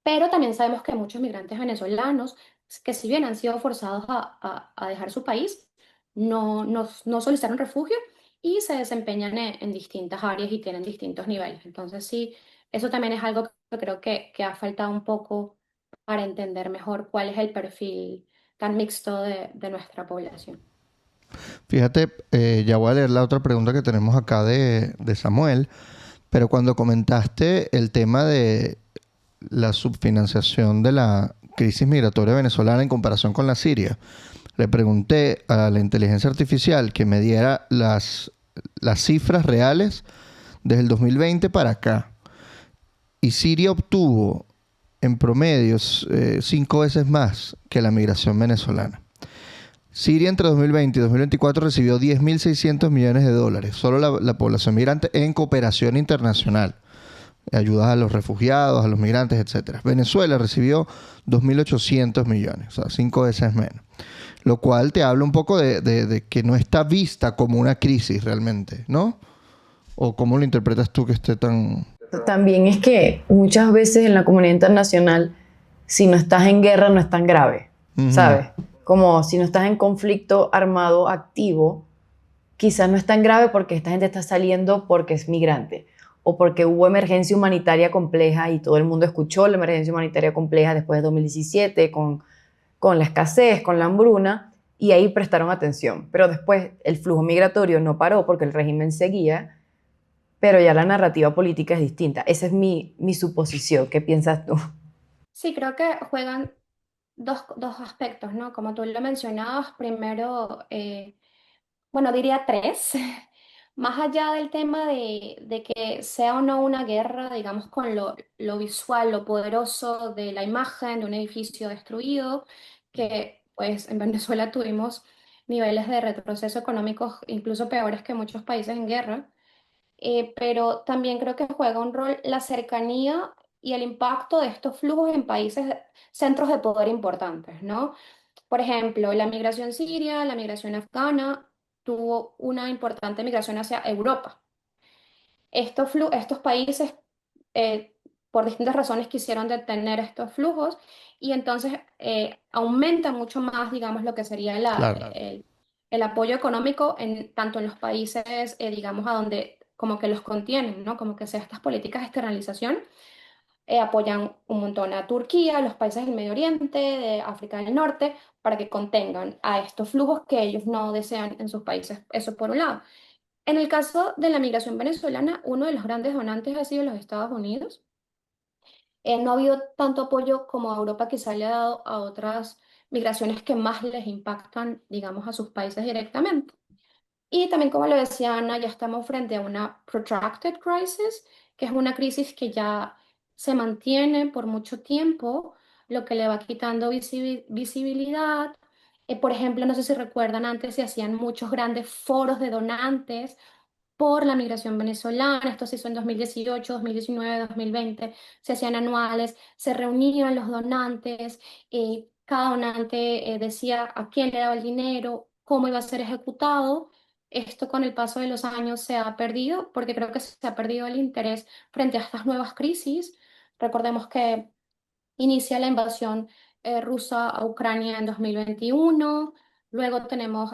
pero también sabemos que muchos migrantes venezolanos, que si bien han sido forzados a dejar su país, no solicitaron refugio y se desempeñan en distintas áreas y tienen distintos niveles. Entonces sí, eso también es algo que creo que ha faltado un poco para entender mejor cuál es el perfil tan mixto de nuestra población. Fíjate, ya voy a leer la otra pregunta que tenemos acá de Samuel, pero cuando comentaste el tema de la subfinanciación de la crisis migratoria venezolana en comparación con la Siria, le pregunté a la inteligencia artificial que me diera las cifras reales desde el 2020 para acá. Y Siria obtuvo en promedio 5 veces más que la migración venezolana. Siria entre 2020 y 2024 recibió 10.600 millones de dólares, solo la población migrante en cooperación internacional, ayudas a los refugiados, a los migrantes, etcétera. Venezuela recibió 2.800 millones, o sea, 5 veces menos. Lo cual te habla un poco de que no está vista como una crisis realmente, ¿no? ¿O cómo lo interpretas tú que esté tan... También es que muchas veces en la comunidad internacional, si no estás en guerra, no es tan grave, Ujú. ¿sabes? Como si no estás en conflicto armado activo, quizás no es tan grave porque esta gente está saliendo porque es migrante o porque hubo emergencia humanitaria compleja y todo el mundo escuchó la emergencia humanitaria compleja después de 2017 con la escasez, con la hambruna, y ahí prestaron atención. Pero después el flujo migratorio no paró porque el régimen seguía, pero ya la narrativa política es distinta. Esa es mi suposición. ¿Qué piensas tú? Sí, creo que juegan dos aspectos, ¿no? Como tú lo mencionabas, primero, bueno, diría tres. Más allá del tema de que sea o no una guerra, digamos, con lo visual, lo poderoso de la imagen de un edificio destruido, que pues en Venezuela tuvimos niveles de retroceso económicos incluso peores que muchos países en guerra, pero también creo que juega un rol la cercanía y el impacto de estos flujos en países, centros de poder importantes, ¿no? Por ejemplo, la migración siria, la migración afgana, tuvo una importante migración hacia Europa. Estos países, eh, por distintas razones, quisieron detener estos flujos y entonces aumenta mucho más, digamos, lo que sería Claro. el apoyo económico tanto en los países, digamos, a donde como que los contienen, ¿no? Como que sea estas políticas de externalización apoyan un montón a Turquía, a los países del Medio Oriente, de África del Norte, para que contengan a estos flujos que ellos no desean en sus países. Eso por un lado. En el caso de la migración venezolana, uno de los grandes donantes ha sido los Estados Unidos. No ha habido tanto apoyo como a Europa quizá le ha dado a otras migraciones que más les impactan, digamos, a sus países directamente. Y también, como lo decía Ana, ya estamos frente a una protracted crisis, que es una crisis que ya se mantiene por mucho tiempo, lo que le va quitando visibilidad, Por ejemplo, no sé si recuerdan, antes se hacían muchos grandes foros de donantes por la migración venezolana. Esto se hizo en 2018, 2019, 2020. Se hacían anuales, se reunían los donantes, cada donante decía a quién le daba el dinero, cómo iba a ser ejecutado. Esto con el paso de los años se ha perdido porque creo que se ha perdido el interés frente a estas nuevas crisis. Recordemos que inicia la invasión rusa a Ucrania en 2021. Luego tenemos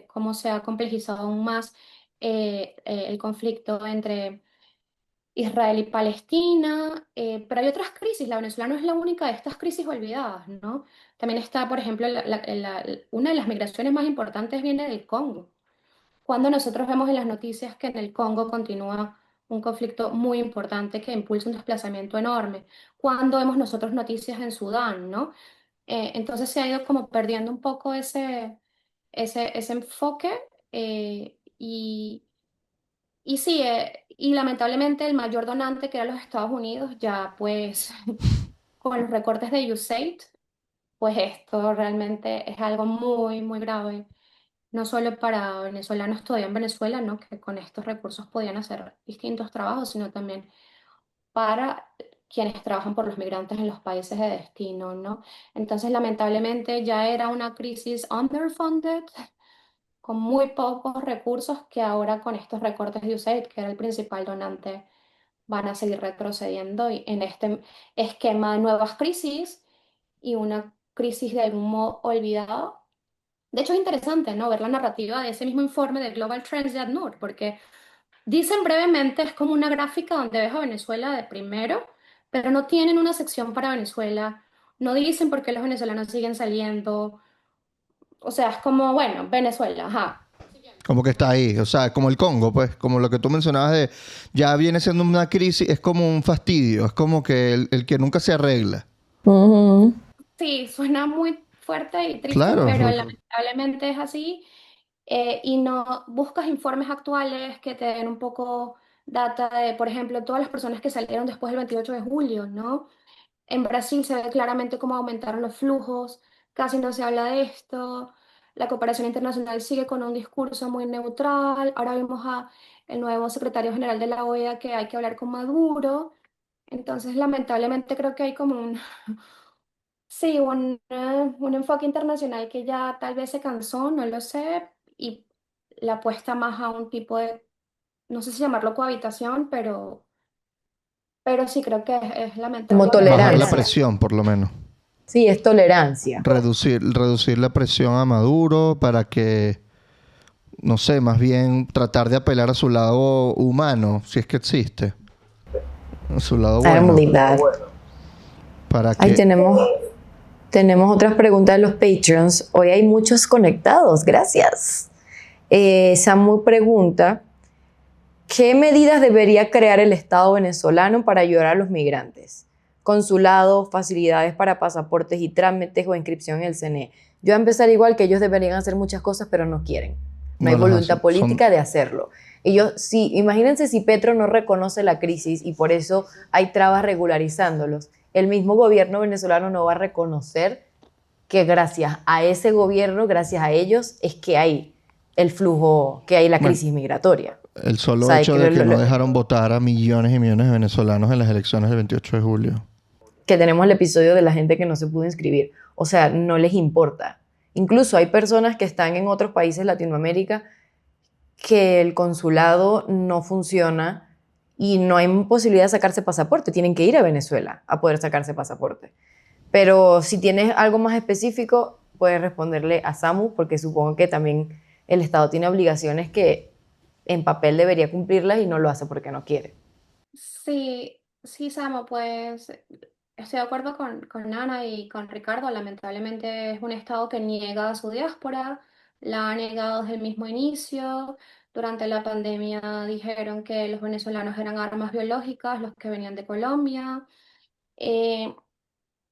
cómo se ha complejizado aún más el conflicto entre Israel y Palestina, pero hay otras crisis. La venezolana no es la única de estas crisis olvidadas, ¿no? También está, por ejemplo, una de las migraciones más importantes viene del Congo. Cuando nosotros vemos en las noticias que en el Congo continúa un conflicto muy importante que impulsa un desplazamiento enorme, cuando vemos nosotros noticias en Sudán, ¿no? Entonces se ha ido como perdiendo un poco ese enfoque y sí, y lamentablemente el mayor donante que era los Estados Unidos, ya pues con los recortes de USAID, pues esto realmente es algo muy, muy grave, no solo para venezolanos todavía en Venezuela, ¿no? Que con estos recursos podían hacer distintos trabajos, sino también para quienes trabajan por los migrantes en los países de destino, ¿no? Entonces, lamentablemente ya era una crisis underfunded, con muy pocos recursos que ahora con estos recortes de USAID, que era el principal donante, van a seguir retrocediendo y en este esquema de nuevas crisis y una crisis de algún modo olvidada. De hecho, es interesante, ¿no? Ver la narrativa de ese mismo informe de Global Trends de ACNUR, porque dicen brevemente, es como una gráfica donde ves a Venezuela de primero, pero no tienen una sección para Venezuela, no dicen por qué los venezolanos siguen saliendo, o sea, es como, bueno, Venezuela, ajá. Como que está ahí, o sea, como el Congo, pues, como lo que tú mencionabas de, ya viene siendo una crisis, es como un fastidio, es como que el que nunca se arregla. Ujú. Sí, suena muy fuerte y triste, Claro, pero lamentablemente es así. Y no buscas informes actuales que te den un poco data de, por ejemplo, todas las personas que salieron después del 28 de julio, ¿no? En Brasil se ve claramente cómo aumentaron los flujos, casi no se habla de esto. La cooperación internacional sigue con un discurso muy neutral. Ahora vimos a el nuevo secretario general de la OEA que hay que hablar con Maduro. Entonces, lamentablemente creo que hay como sí, un enfoque internacional que ya tal vez se cansó, no lo sé, y la apuesta más a un tipo de, no sé si llamarlo cohabitación, pero sí creo que es Como lamentable que bajar ocurra la tolerancia. eso. presión, por lo menos. Sí, es tolerancia. Reducir la presión a Maduro para que, no sé, más bien tratar de apelar a su lado humano, si es que existe, a su lado I don't bueno, believe that. para Ahí que, tenemos otras preguntas de los Patreons. Hoy hay muchos conectados, gracias. Samu pregunta, ¿qué medidas debería crear el Estado venezolano para ayudar a los migrantes? Consulado, facilidades para pasaportes y trámites o inscripción en el CNE. Yo voy a empezar igual que ellos deberían hacer muchas cosas, pero no quieren. No hay no las voluntad hacen. Son, política de hacerlo. Y yo, sí, imagínense si Petro no reconoce la crisis y por eso hay trabas regularizándolos. El mismo gobierno venezolano no va a reconocer que gracias a ese gobierno, gracias a ellos, es que hay el flujo, que hay la bueno, crisis migratoria. el O solo sea, hecho de que no dejaron votar a millones y millones de venezolanos en las elecciones del 28 de julio. que tenemos el episodio de la gente que no se pudo inscribir. O sea, no les importa. Incluso hay personas que están en otros países de Latinoamérica que el consulado no funciona y no hay posibilidad de sacarse pasaporte. Tienen que ir a Venezuela a poder sacarse pasaporte. Pero si tienes algo más específico, puedes responderle a Samu, porque supongo que también el Estado tiene obligaciones que en papel debería cumplirlas y no lo hace porque no quiere. Sí, sí, Samo, pues estoy de acuerdo con Ana y con Ricardo. Lamentablemente es un Estado que niega a su diáspora, la ha negado desde el mismo inicio. Durante la pandemia dijeron que los venezolanos eran armas biológicas, los que venían de Colombia. Eh,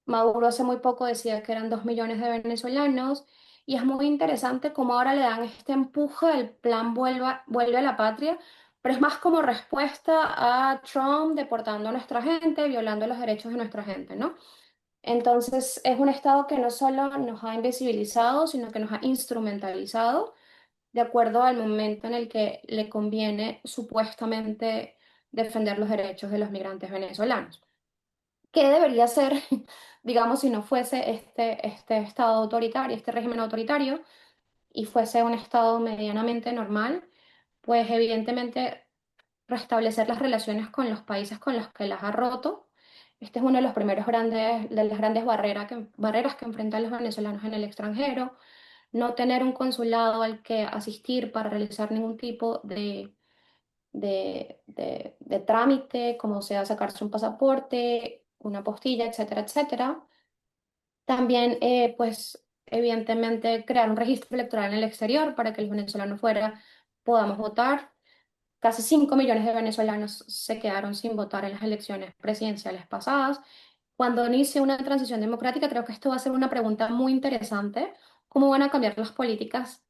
Maduro hace muy poco decía que eran 2 millones de venezolanos y es muy interesante cómo ahora le dan este empuje del plan Vuelve a la Patria, pero es más como respuesta a Trump deportando a nuestra gente, violando los derechos de nuestra gente, ¿no? Entonces, es un Estado que no solo nos ha invisibilizado, sino que nos ha instrumentalizado de acuerdo al momento en el que le conviene supuestamente defender los derechos de los migrantes venezolanos. ¿Qué debería ser, digamos, si no fuese este Estado autoritario, este régimen autoritario, y fuese un Estado medianamente normal? Pues evidentemente restablecer las relaciones con los países con los que las ha roto. Este es uno de los primeros de las grandes barreras que enfrentan los venezolanos en el extranjero. No tener un consulado al que asistir para realizar ningún tipo de trámite, como sea sacarse un pasaporte, una postilla, etcétera, etcétera. También, pues, evidentemente, crear un registro electoral en el exterior para que los venezolanos fuera podamos votar. Casi 5 millones de venezolanos se quedaron sin votar en las elecciones presidenciales pasadas. Cuando inicie una transición democrática, creo que esto va a ser una pregunta muy interesante. ¿Cómo van a cambiar las políticas,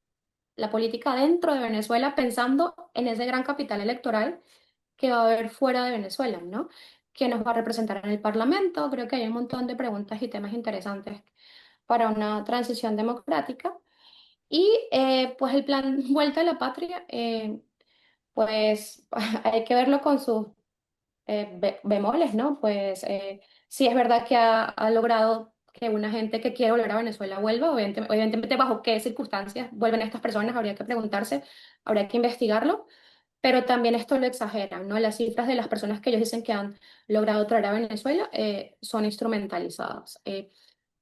la política dentro de Venezuela, pensando en ese gran capital electoral que va a haber fuera de Venezuela, ¿no? ¿Quién nos va a representar en el Parlamento? Creo que hay un montón de preguntas y temas interesantes para una transición democrática. Y pues el plan Vuelta a la Patria, pues hay que verlo con sus bemoles, ¿no? Pues sí es verdad que ha logrado que una gente que quiere volver a Venezuela vuelva, evidentemente bajo qué circunstancias vuelven estas personas, habría que preguntarse, habría que investigarlo, pero también esto lo exageran, ¿no? Las cifras de las personas que ellos dicen que han logrado traer a Venezuela son instrumentalizadas.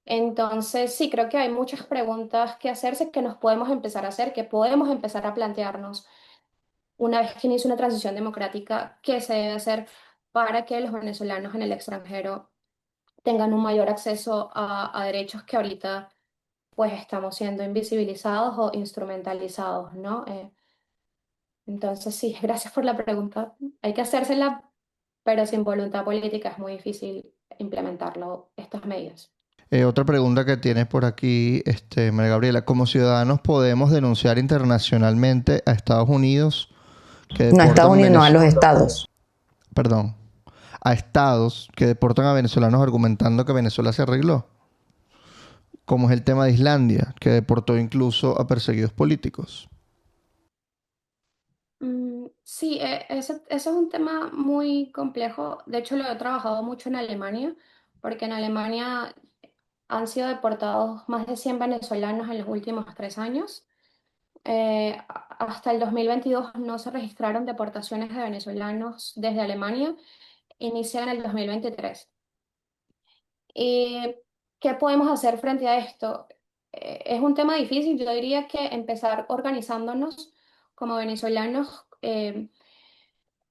Entonces, sí, creo que hay muchas preguntas que hacerse que nos podemos empezar a hacer, que podemos empezar a plantearnos una vez que inicie una transición democrática, qué se debe hacer para que los venezolanos en el extranjero tengan un mayor acceso a derechos que ahorita pues estamos siendo invisibilizados o instrumentalizados, ¿no? Entonces, sí, gracias por la pregunta. Hay que hacérsela, pero sin voluntad política es muy difícil implementarlo, estas medidas. Otra pregunta que tienes por aquí, María Gabriela, como ciudadanos podemos denunciar internacionalmente a Estados Unidos que No a Estados deportan Unidos, no a los estados. perdón, a estados que deportan a venezolanos argumentando que Venezuela se arregló, como es el tema de Islandia, que deportó incluso a perseguidos políticos. Sí, ese es un tema muy complejo. De hecho, lo he trabajado mucho en Alemania, porque en Alemania han sido deportados más de 100 venezolanos en los últimos 3 años. Hasta el 2022 no se registraron deportaciones de venezolanos desde Alemania, inician en el 2023. ¿Y qué podemos hacer frente a esto? Es un tema difícil, yo diría que empezar organizándonos como venezolanos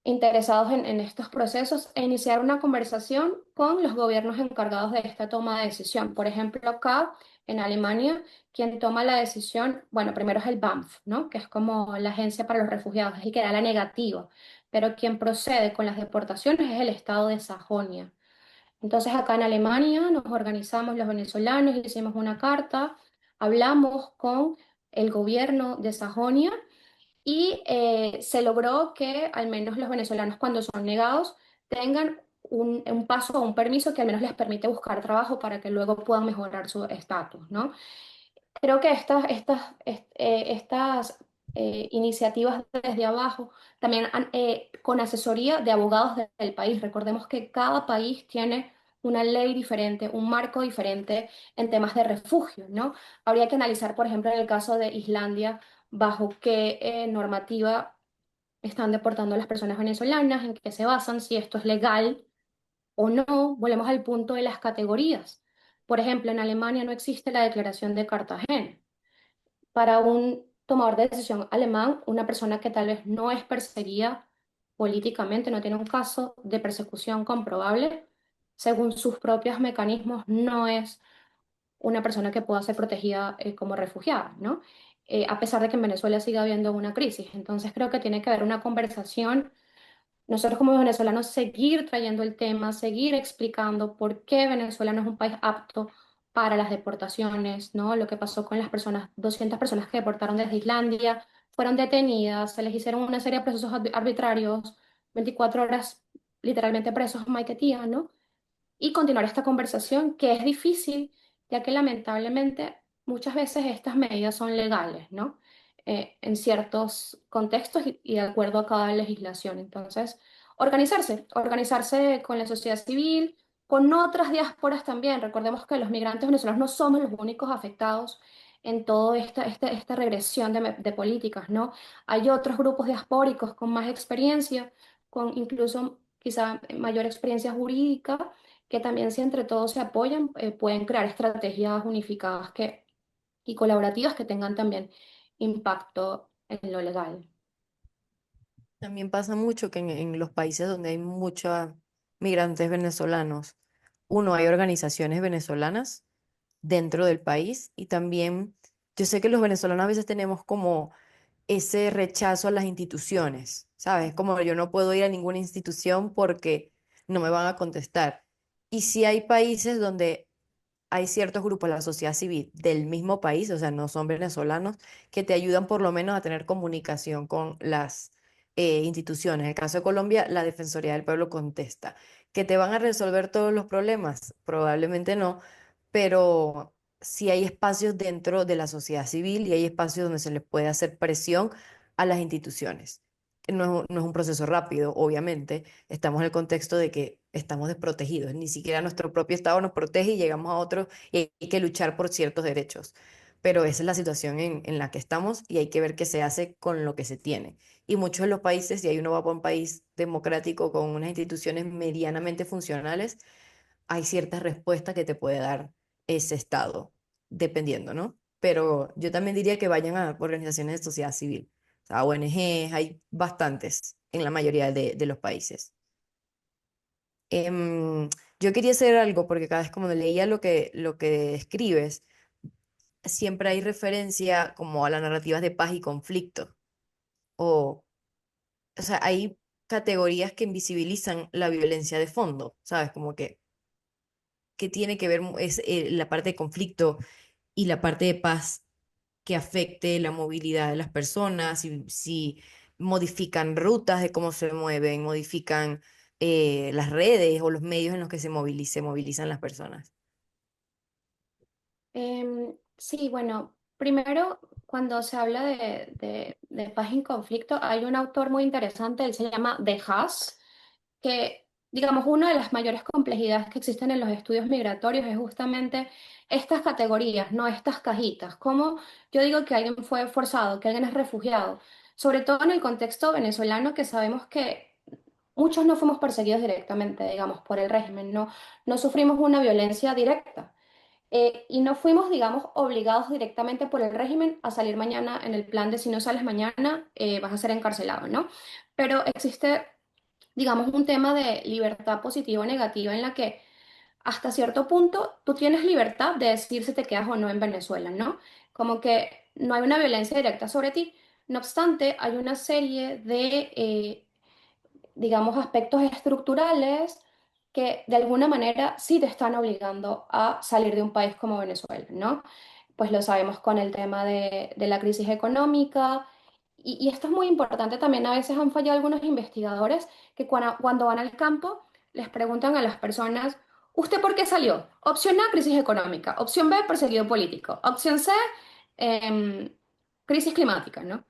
interesados en estos procesos e iniciar una conversación con los gobiernos encargados de esta toma de decisión. Por ejemplo, acá en Alemania, quien toma la decisión, bueno, primero es el BAMF, ¿no? Que es como la Agencia para los Refugiados y que da la negativa, pero quien procede con las deportaciones es el Estado de Sajonia. Entonces, acá en Alemania nos organizamos los venezolanos, hicimos una carta, hablamos con el gobierno de Sajonia y se logró que al menos los venezolanos cuando son negados tengan un paso o un permiso que al menos les permite buscar trabajo para que luego puedan mejorar su estatus, ¿no? Creo que estas iniciativas desde abajo, también con asesoría de abogados del país. Recordemos que cada país tiene una ley diferente, un marco diferente en temas de refugio, ¿no? Habría que analizar, por ejemplo, en el caso de Islandia, bajo qué normativa están deportando a las personas venezolanas, en qué se basan, si esto es legal o no. Volvemos al punto de las categorías. Por ejemplo, en Alemania no existe la Declaración de Cartagena. Para un tomador de decisión alemán, una persona que tal vez no es perseguida políticamente, no tiene un caso de persecución comprobable, según sus propios mecanismos, no es una persona que pueda ser protegida como refugiada, ¿no? A pesar de que en Venezuela siga habiendo una crisis. Entonces creo que tiene que haber una conversación, nosotros como venezolanos seguir trayendo el tema, seguir explicando por qué Venezuela no es un país apto para las deportaciones, ¿no? Lo que pasó con las personas, 200 personas que deportaron desde Islandia, fueron detenidas, se les hicieron una serie de procesos arbitrarios, 24 horas literalmente presos en Maiquetía, ¿no? y continuar esta conversación que es difícil, ya que lamentablemente muchas veces estas medidas son legales, ¿no? En ciertos contextos y de acuerdo a cada legislación. Entonces, organizarse con la sociedad civil, con otras diásporas también. Recordemos que los migrantes venezolanos no somos los únicos afectados en toda esta regresión de políticas, ¿no? Hay otros grupos diaspóricos con más experiencia, con incluso quizá mayor experiencia jurídica, que también si entre todos se apoyan, pueden crear estrategias unificadas y colaborativas que tengan también impacto en lo legal. También pasa mucho que en los países donde hay muchos migrantes venezolanos, uno, hay organizaciones venezolanas dentro del país y también yo sé que los venezolanos a veces tenemos como ese rechazo a las instituciones, ¿sabes? Como yo no puedo ir a ninguna institución porque no me van a contestar. Y si hay países donde hay ciertos grupos de la sociedad civil del mismo país, o sea, no son venezolanos, que te ayudan por lo menos a tener comunicación con las instituciones. En el caso de Colombia, la Defensoría del Pueblo contesta. ¿Que te van a resolver todos los problemas? Probablemente no, pero sí hay espacios dentro de la sociedad civil y hay espacios donde se les puede hacer presión a las instituciones. No es un proceso rápido, obviamente. Estamos en el contexto de que estamos desprotegidos. Ni siquiera nuestro propio Estado nos protege y llegamos a otro y hay que luchar por ciertos derechos. Pero esa es la situación en la que estamos y hay que ver qué se hace con lo que se tiene. Y muchos de los países, si hay uno va por un país democrático con unas instituciones medianamente funcionales, hay ciertas respuestas que te puede dar ese Estado, dependiendo, ¿no? Pero yo también diría que vayan a organizaciones de sociedad civil, o sea, ONG, hay bastantes en la mayoría de los países. Yo quería hacer algo porque cada vez como leía lo que escribes, siempre hay referencia como a las narrativas de paz y conflicto, o, o sea, hay categorías que invisibilizan la violencia de fondo, ¿sabes? Como que tiene que ver es la parte de conflicto y la parte de paz que afecte la movilidad de las personas, si modifican rutas de cómo se mueven, modifican las redes o los medios en los que se movilizan las personas. Sí, bueno, primero, cuando se habla de paz y conflicto, hay un autor muy interesante, él se llama De Haas, que, digamos, una de las mayores complejidades que existen en los estudios migratorios es justamente estas categorías, no estas cajitas. Como yo digo que alguien fue forzado, que alguien es refugiado, sobre todo en el contexto venezolano, que sabemos que muchos no fuimos perseguidos directamente, digamos, por el régimen, no sufrimos una violencia directa. Y no fuimos, digamos, obligados directamente por el régimen a salir mañana en el plan de si no sales mañana, vas a ser encarcelado, ¿no? Pero existe, digamos, un tema de libertad positiva o negativa en la que hasta cierto punto tú tienes libertad de decir si te quedas o no en Venezuela, ¿no? Como que no hay una violencia directa sobre ti. No obstante, hay una serie de digamos, aspectos estructurales que de alguna manera sí te están obligando a salir de un país como Venezuela, ¿no? Pues lo sabemos con el tema de la crisis económica y esto es muy importante también. A veces han fallado algunos investigadores que cuando van al campo les preguntan a las personas, ¿usted por qué salió? Opción A, crisis económica. Opción B, perseguido político. Opción C, em, crisis climática, ¿no?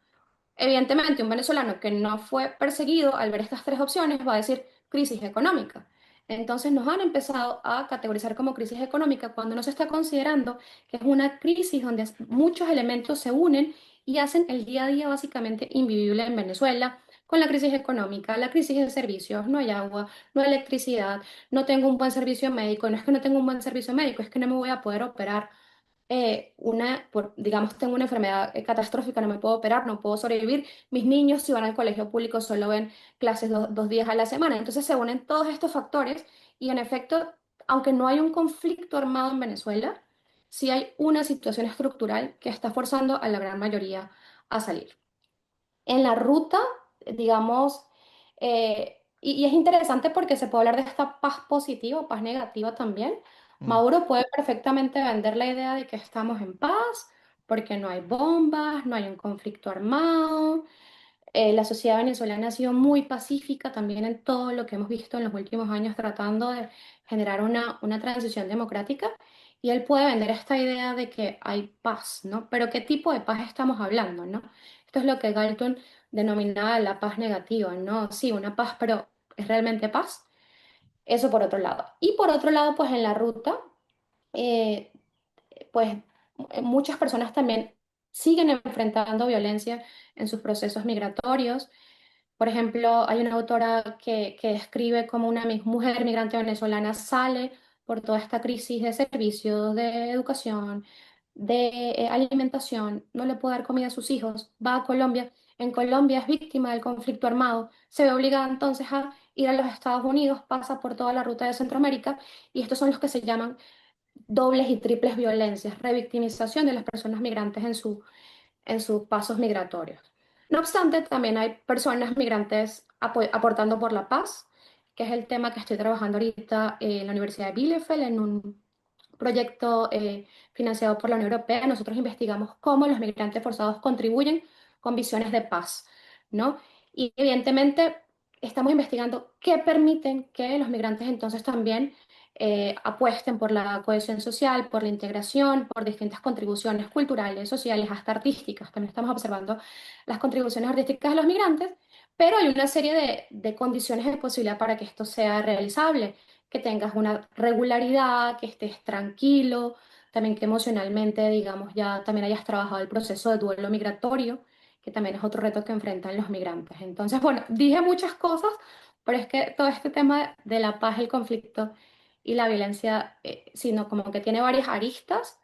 Evidentemente, un venezolano que no fue perseguido al ver estas tres opciones va a decir crisis económica. Entonces nos han empezado a categorizar como crisis económica cuando no se está considerando que es una crisis donde muchos elementos se unen y hacen el día a día básicamente invivible en Venezuela, con la crisis económica, la crisis de servicios, no hay agua, no hay electricidad, no tengo un buen servicio médico, no es que no tengo un buen servicio médico, es que no me voy a poder operar digamos, tengo una enfermedad catastrófica, no me puedo operar, no puedo sobrevivir. Mis niños, si van al colegio público, solo ven clases dos días a la semana. Entonces se unen todos estos factores y en efecto, aunque no hay un conflicto armado en Venezuela, sí hay una situación estructural que está forzando a la gran mayoría a salir. En la ruta, digamos, y es interesante porque se puede hablar de esta paz positiva, paz negativa también. Mm. Maduro puede perfectamente vender la idea de que estamos en paz porque no hay bombas, no hay un conflicto armado, La sociedad venezolana ha sido muy pacífica también en todo lo que hemos visto en los últimos años, tratando de generar una transición democrática. Y él puede vender esta idea de que hay paz, ¿no? Pero ¿qué tipo de paz estamos hablando, no? Esto es lo que Galton denominaba la paz negativa, ¿no? Sí, una paz, pero ¿es realmente paz? Eso por otro lado. Y por otro lado, pues en la ruta, eh, pues muchas personas también siguen enfrentando violencia en sus procesos migratorios. Por ejemplo, hay una autora que describe cómo una mujer migrante venezolana sale por toda esta crisis de servicios, de educación, de alimentación, no le puede dar comida a sus hijos, va a Colombia, en Colombia es víctima del conflicto armado, se ve obligada entonces a ir a los Estados Unidos, pasa por toda la ruta de Centroamérica y estos son los que se llaman dobles y triples violencias, revictimización de las personas migrantes en sus pasos migratorios. No obstante, también hay personas migrantes aportando por la paz, que es el tema que estoy trabajando ahorita en la Universidad de Bielefeld, en un proyecto financiado por la Unión Europea. Nosotros investigamos cómo los migrantes forzados contribuyen con visiones de paz, ¿no? Y evidentemente estamos investigando qué permiten que los migrantes entonces también apuesten por la cohesión social, por la integración, por distintas contribuciones culturales, sociales, hasta artísticas. También estamos observando las contribuciones artísticas de los migrantes, pero hay una serie de condiciones de posibilidad para que esto sea realizable, que tengas una regularidad, que estés tranquilo, también que emocionalmente, digamos, ya también hayas trabajado el proceso de duelo migratorio, que también es otro reto que enfrentan los migrantes. Entonces, bueno, dije muchas cosas, pero es que todo este tema de la paz, el conflicto y la violencia, sino como que tiene varias aristas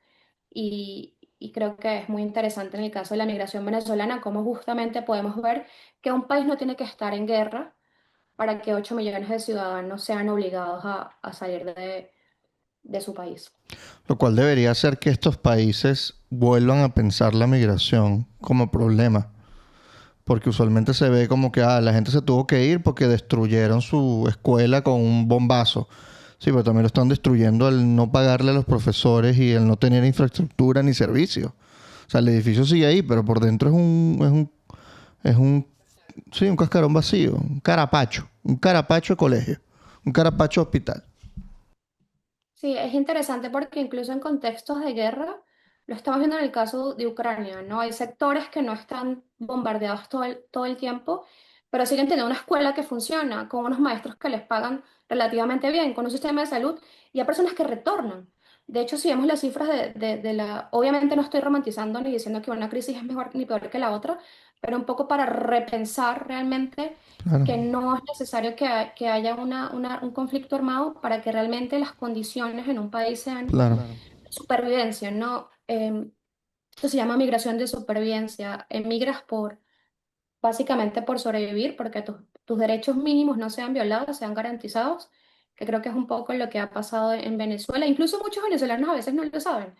y creo que es muy interesante en el caso de la migración venezolana, cómo justamente podemos ver que un país no tiene que estar en guerra para que 8 millones de ciudadanos sean obligados a salir de su país. Lo cual debería hacer que estos países vuelvan a pensar la migración como problema. Porque usualmente se ve como que la gente se tuvo que ir porque destruyeron su escuela con un bombazo. Sí, pero también lo están destruyendo al no pagarle a los profesores y el no tener infraestructura ni servicio. O sea, el edificio sigue ahí, pero por dentro es un, sí, un cascarón vacío, un carapacho de colegio, un carapacho de hospital. Sí, es interesante porque incluso en contextos de guerra, lo estamos viendo en el caso de Ucrania, ¿no? Hay sectores que no están bombardeados todo el tiempo, pero siguen teniendo una escuela que funciona, con unos maestros que les pagan relativamente bien, con un sistema de salud, y hay personas que retornan. De hecho, si vemos las cifras de la... Obviamente no estoy romantizando ni diciendo que una crisis es mejor ni peor que la otra, pero un poco para repensar realmente Claro, que no es necesario que haya un conflicto armado para que realmente las condiciones en un país sean claro. de supervivencia, ¿no? Esto se llama migración de supervivencia. Emigras básicamente por sobrevivir, porque tus derechos mínimos no sean violados, sean garantizados, que creo que es un poco lo que ha pasado en Venezuela. Incluso muchos venezolanos a veces no lo saben.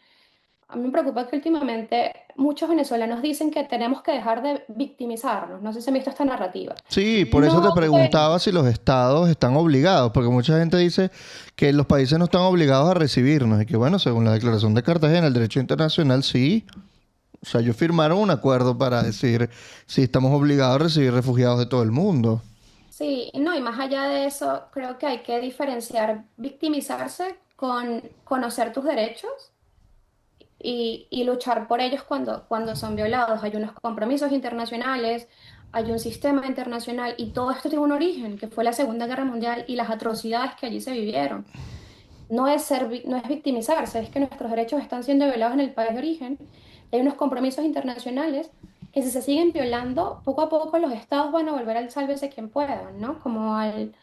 A mí me preocupa que últimamente muchos venezolanos dicen que tenemos que dejar de victimizarnos. No sé si han visto esta narrativa. Sí, por eso te No, preguntaba si los estados están obligados, porque mucha gente dice que los países no están obligados a recibirnos y que bueno, según la Declaración de Cartagena, el derecho internacional sí. O sea, ellos firmaron un acuerdo para decir si estamos obligados a recibir refugiados de todo el mundo. sí, no, y más allá de eso, creo que hay que diferenciar victimizarse con conocer tus derechos y luchar por ellos cuando son violados. Hay unos compromisos internacionales, hay un sistema internacional y todo esto tiene un origen, que fue la Segunda Guerra Mundial y las atrocidades que allí se vivieron. No es victimizarse, es que nuestros derechos están siendo violados en el país de origen. Hay unos compromisos internacionales que si se siguen violando, poco a poco los estados van a volver al sálvese quien pueda, ¿no? Como al...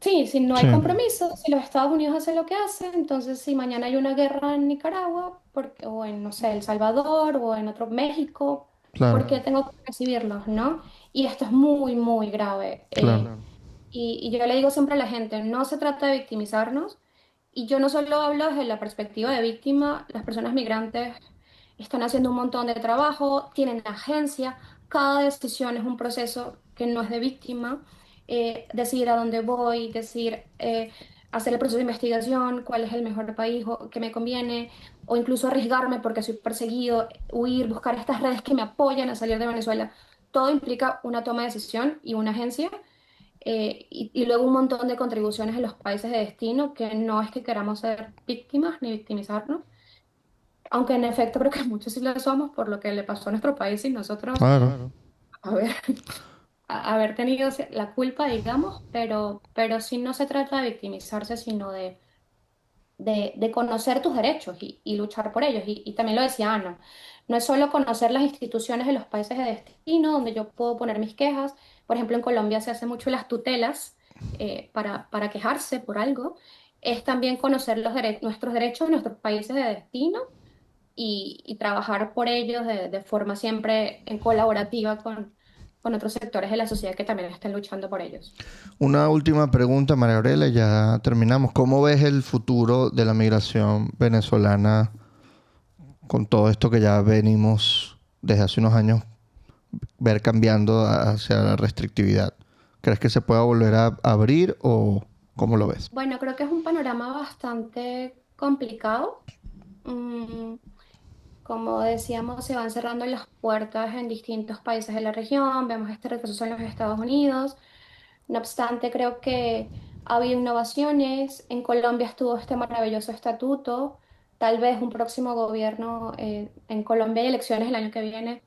Sí, si no Sí, hay compromiso, si los Estados Unidos hacen lo que hacen, entonces si mañana hay una guerra en Nicaragua, o en, no sé, El Salvador, o en otro México, ¿por claro, qué tengo que recibirlos, no? Y esto es muy, muy grave. claro. Y yo le digo siempre a la gente, no se trata de victimizarnos, y yo no solo hablo desde la perspectiva de víctima, las personas migrantes están haciendo un montón de trabajo, tienen agencia, cada decisión es un proceso que no es de víctima, decidir a dónde voy, hacer el proceso de investigación, cuál es el mejor país que me conviene, o incluso arriesgarme porque soy perseguido, huir, buscar estas redes que me apoyan a salir de Venezuela. todo implica una toma de decisión y una agencia, y luego un montón de contribuciones en los países de destino, que no es que queramos ser víctimas ni victimizarnos, aunque en efecto creo que muchos sí lo somos por lo que le pasó a nuestro país y nosotros Claro. haber, haber tenido la culpa, digamos, pero sí no se trata de victimizarse, sino de conocer tus derechos y luchar por ellos. Y también lo decía Ana, no es solo conocer las instituciones de los países de destino donde yo puedo poner mis quejas. Por ejemplo, en Colombia se hace mucho las tutelas, para quejarse por algo. Es también conocer nuestros derechos de nuestros países de destino y trabajar por ellos de forma siempre en colaborativa con otros sectores de la sociedad que también estén luchando por ellos. Una última pregunta, María Gabriela, y ya terminamos. ¿Cómo ves el futuro de la migración venezolana con todo esto que ya venimos desde hace unos años ver cambiando hacia la restrictividad? ¿Crees que se pueda volver a abrir o cómo lo ves? Bueno, creo que es un panorama bastante complicado. Mm, Como decíamos, se van cerrando las puertas en distintos países de la región, vemos este retroceso en los Estados Unidos. No obstante, creo que ha habido innovaciones. En Colombia estuvo este maravilloso estatuto. Tal vez un próximo gobierno, en Colombia hay elecciones el año que viene.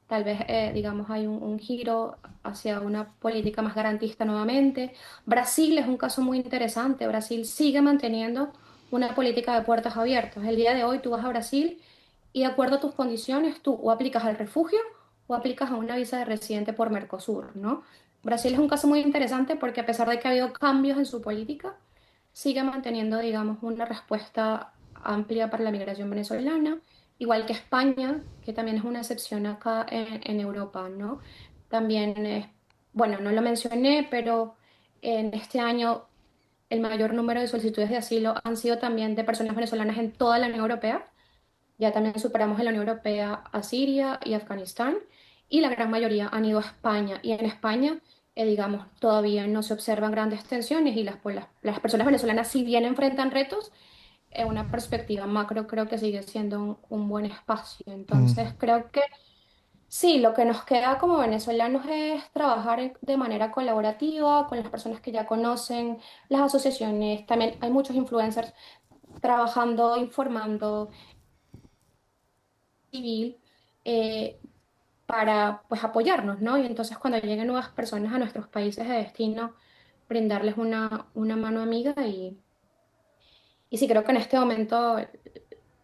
Tal vez, digamos, hay un giro hacia una política más garantista nuevamente. Brasil es un caso muy interesante. Brasil sigue manteniendo una política de puertas abiertas. El día de hoy tú vas a Brasil y de acuerdo a tus condiciones, tú o aplicas al refugio o aplicas a una visa de residente por Mercosur, ¿no? Brasil es un caso muy interesante porque a pesar de que ha habido cambios en su política, sigue manteniendo, digamos, una respuesta amplia para la migración venezolana, igual que España, que también es una excepción acá en Europa, ¿no? También, bueno, no lo mencioné, pero en este año el mayor número de solicitudes de asilo han sido también de personas venezolanas en toda la Unión Europea. Ya también superamos en la Unión Europea a Siria y Afganistán, y la gran mayoría han ido a España. Y en España, digamos, todavía no se observan grandes tensiones y las personas venezolanas, si bien enfrentan retos, en una perspectiva macro creo que sigue siendo un buen espacio. Mm. Entonces creo que sí, lo que nos queda como venezolanos es trabajar de manera colaborativa con las personas que ya conocen, las asociaciones. También hay muchos influencers trabajando, informando civil, eh, para pues apoyarnos, ¿no? Y entonces cuando lleguen nuevas personas a nuestros países de destino, brindarles una mano amiga y sí, creo que en este momento,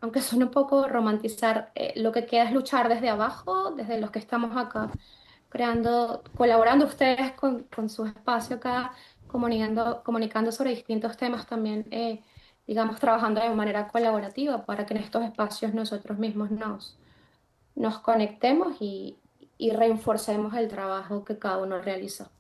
aunque suene un poco romantizar, lo que queda es luchar desde abajo, desde los que estamos acá, creando, colaborando ustedes con su espacio acá, comunicando sobre distintos temas también, digamos, trabajando de manera colaborativa para que en estos espacios nosotros mismos nos conectemos y reforcemos el trabajo que cada uno realiza.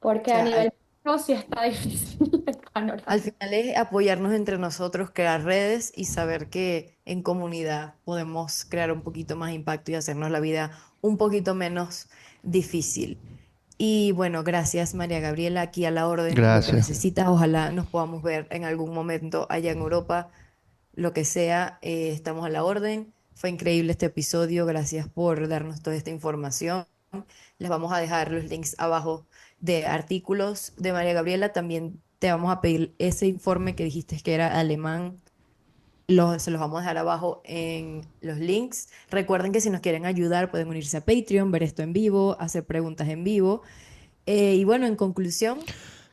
Porque a sea, nivel no sí está difícil el al panorama. final es apoyarnos entre nosotros, crear redes y saber que en comunidad podemos crear un poquito más impacto y hacernos la vida un poquito menos difícil. Y bueno, gracias María Gabriela, aquí a la orden, lo que Gracias. necesitas, ojalá nos podamos ver en algún momento allá en Europa, lo que sea, estamos a la orden. Fue increíble este episodio, gracias por darnos toda esta información. Les vamos a dejar los links abajo de artículos de María Gabriela. También te vamos a pedir ese informe que dijiste que era alemán. Se los vamos a dejar abajo en los links. Recuerden que si nos quieren ayudar pueden unirse a Patreon, ver esto en vivo, hacer preguntas en vivo. Y bueno, en conclusión,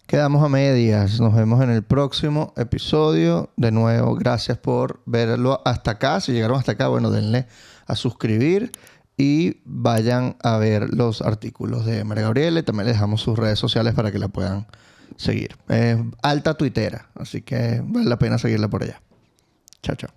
Quedamos a medias. Nos vemos en el próximo episodio. De nuevo, gracias por verlo hasta acá. Si llegaron hasta acá, bueno, denle a suscribir y vayan a ver los artículos de María Gabriela. Y también les dejamos sus redes sociales para que la puedan seguir. Es alta tuitera, así que vale la pena seguirla por allá. Chao, chao.